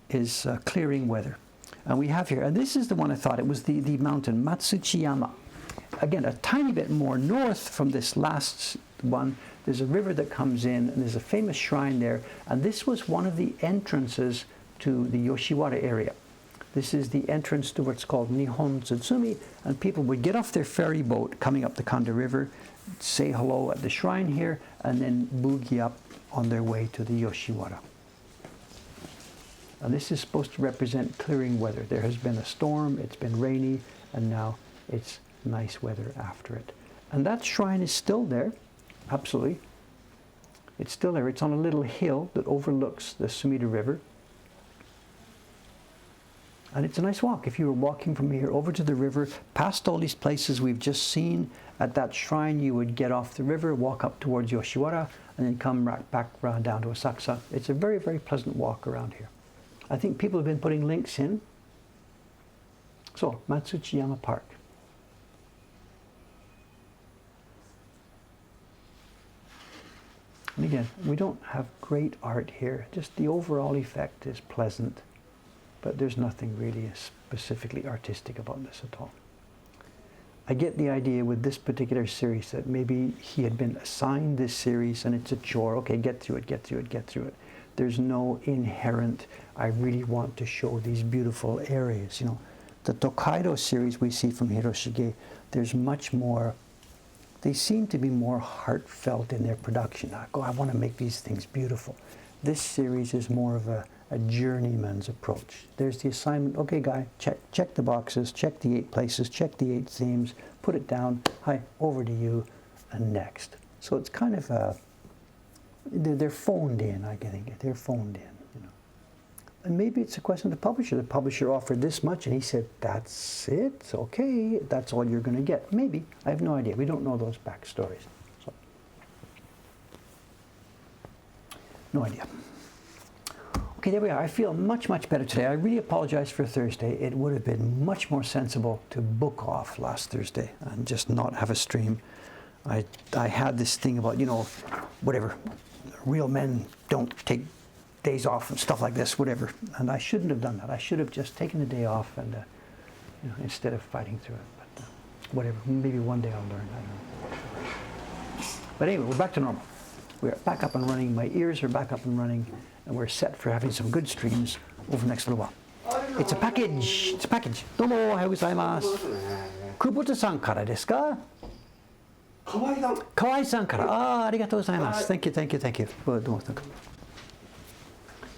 is clearing weather. And we have here, and this is the one I thought, it was the mountain, Matsuchiyama. Again, a tiny bit more north from this last one, there's a river that comes in, and there's a famous shrine there. And this was one of the entrances to the Yoshiwara area. This is the entrance to what's called Nihon Tsutsumi, and people would get off their ferry boat coming up the Kanda River, say hello at the shrine here, and then boogie up on their way to the Yoshiwara. And this is supposed to represent clearing weather. There has been a storm, it's been rainy, and now it's nice weather after it. And that shrine is still there, absolutely. It's still there. It's on a little hill that overlooks the Sumida River. And it's a nice walk. If you were walking from here over to the river, past all these places we've just seen, at that shrine you would get off the river, walk up towards Yoshiwara, and then come back around down to Asakusa. It's a very, very pleasant walk around here. I think people have been putting links in. So, Matsuchiyama Park. And again, we don't have great art here. Just the overall effect is pleasant. But there's nothing really specifically artistic about this at all. I get the idea with this particular series that maybe he had been assigned this series and it's a chore. Okay, get through it, get through it, get through it. There's no inherent, I really want to show these beautiful areas. You know, the Tokaido series we see from Hiroshige, there's much more, they seem to be more heartfelt in their production. I want to make these things beautiful. This series is more of a journeyman's approach. There's the assignment, okay guy, check the boxes, check the 8 places, check the 8 themes, put it down, hi, over to you, and next. So it's kind of a, they're phoned in, I think, they're phoned in, you know. And maybe it's a question of the publisher. The publisher offered this much and he said, that's it, okay, that's all you're going to get. Maybe, I have no idea, we don't know those backstories. So. No idea. Okay, there we are. I feel much, much better today. I really apologize for Thursday. It would have been much more sensible to book off last Thursday and just not have a stream. I had this thing about, you know, whatever, real men don't take days off and stuff like this, whatever. And I shouldn't have done that. I should have just taken the day off and, you know, instead of fighting through it. But whatever, maybe one day I'll learn. I don't know. But anyway, we're back to normal. We're back up and running. My ears are back up and running. And we're set for having some good streams over the next little while. It's a package. It's a package. Domo, ohayou gozaimasu. Kubota-san kara desu ka? Kawai-san. Kawai-san kara. Ah, arigatou gozaimasu. Thank you, thank you, thank you.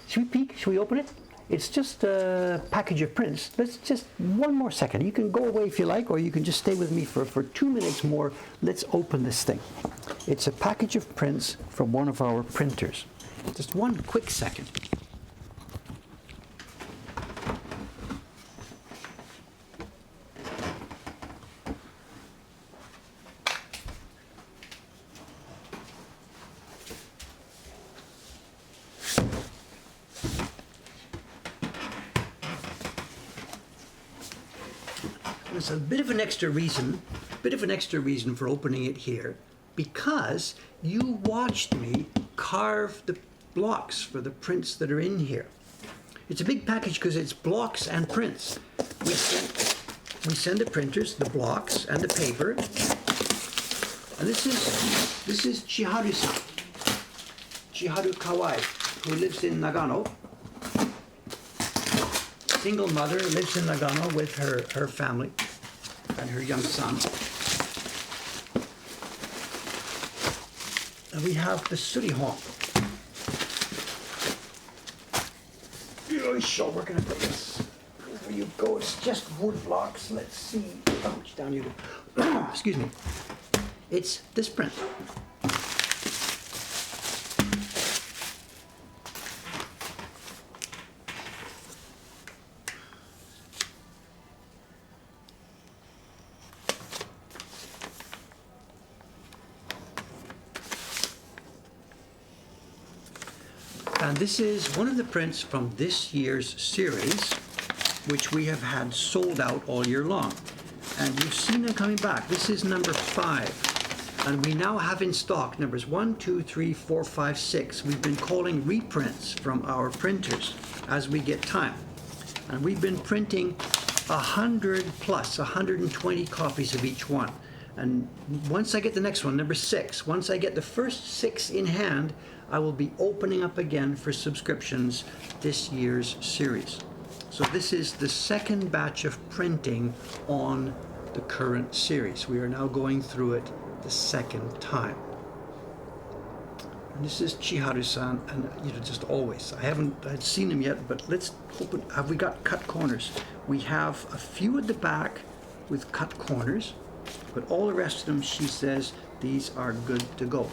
Should we peek? Should we open it? It's just a package of prints. Let's just one more second. You can go away if you like, or you can just stay with me for 2 minutes more. Let's open this thing. It's a package of prints from one of our printers. Just one quick second. There's a bit of an extra reason for opening it here, because you watched me carve the blocks for the prints that are in here. It's a big package because it's blocks and prints. We send the printers the blocks and the paper. And this is Chiharu-san, Chiharu Kawai, who lives in Nagano. Single mother, lives in Nagano with her family and her young son. And we have the surihon. So we're going to put this where you go. It's just wood blocks. Let's see how much down you do. Excuse me. It's this print. And this is one of the prints from this year's series, which we have had sold out all year long. And you've seen them coming back. This is number 5. And we now have in stock numbers 1, 2, 3, 4, 5, 6. We've been calling reprints from our printers as we get time. And we've been printing 100 plus, 120 copies of each one. And once I get the next one, number 6, once I get the first 6 in hand, I will be opening up again for subscriptions this year's series. So this is the second batch of printing on the current series. We are now going through it the second time. And this is Chiharu-san, and you know, just always. I'd seen him yet, but let's open. Have we got cut corners? We have a few at the back with cut corners, but all the rest of them, she says, these are good to go.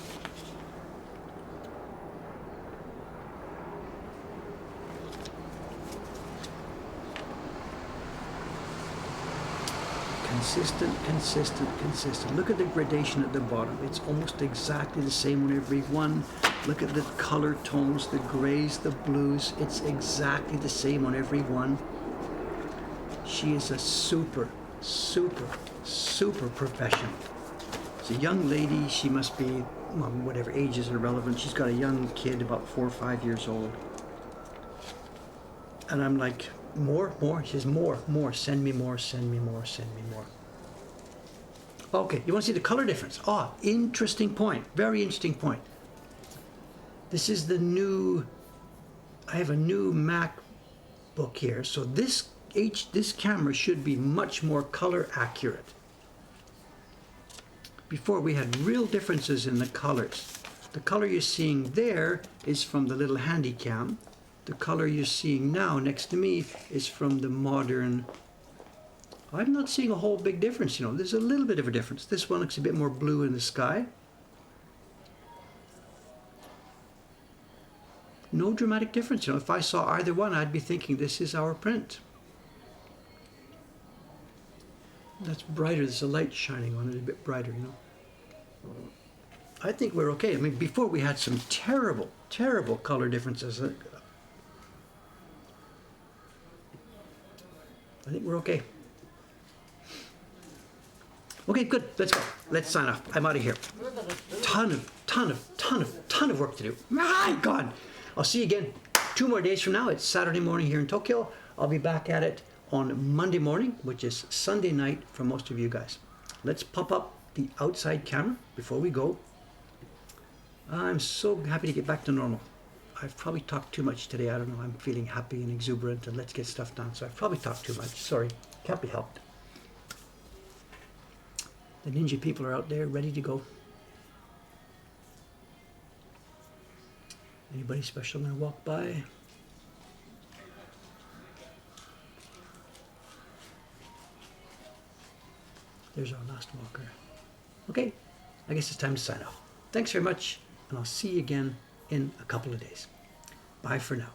Consistent, consistent, consistent. Look at the gradation at the bottom. It's almost exactly the same on every one. Look at the color tones, the grays, the blues. It's exactly the same on every one. She is a super, super, super professional. She's a young lady. She must be, well, whatever age is irrelevant. She's got a young kid, about 4 or 5 years old. And I'm like, more. She says, more, send me more, send me more, send me more. Okay, you want to see the color difference? Interesting point, very interesting point. This is the new I have a new MacBook here, so this camera should be much more color accurate. Before we had real differences in the colors. The color you're seeing there is from the little Handycam. The color you're seeing now next to me is from the modern. I'm not seeing a whole big difference, you know. There's a little bit of a difference. This one looks a bit more blue in the sky. No dramatic difference, you know. If I saw either one, I'd be thinking this is our print. That's brighter. There's a light shining on it, a bit brighter, you know. I think we're okay. I mean, before we had some terrible, terrible color differences. I think we're okay. Okay, good. Let's go. Let's sign off. I'm out of here. Ton of work to do. My God. I'll see you again 2 more days from now. It's Saturday morning here in Tokyo. I'll be back at it on Monday morning, which is Sunday night for most of you guys. Let's pop up the outside camera before we go. I'm so happy to get back to normal. I've probably talked too much today. I don't know. I'm feeling happy and exuberant and let's get stuff done. So I've probably talked too much. Sorry. Can't be helped. The ninja people are out there ready to go. Anybody special going to walk by? There's our last walker. Okay, I guess it's time to sign off. Thanks very much, and I'll see you again in a couple of days. Bye for now.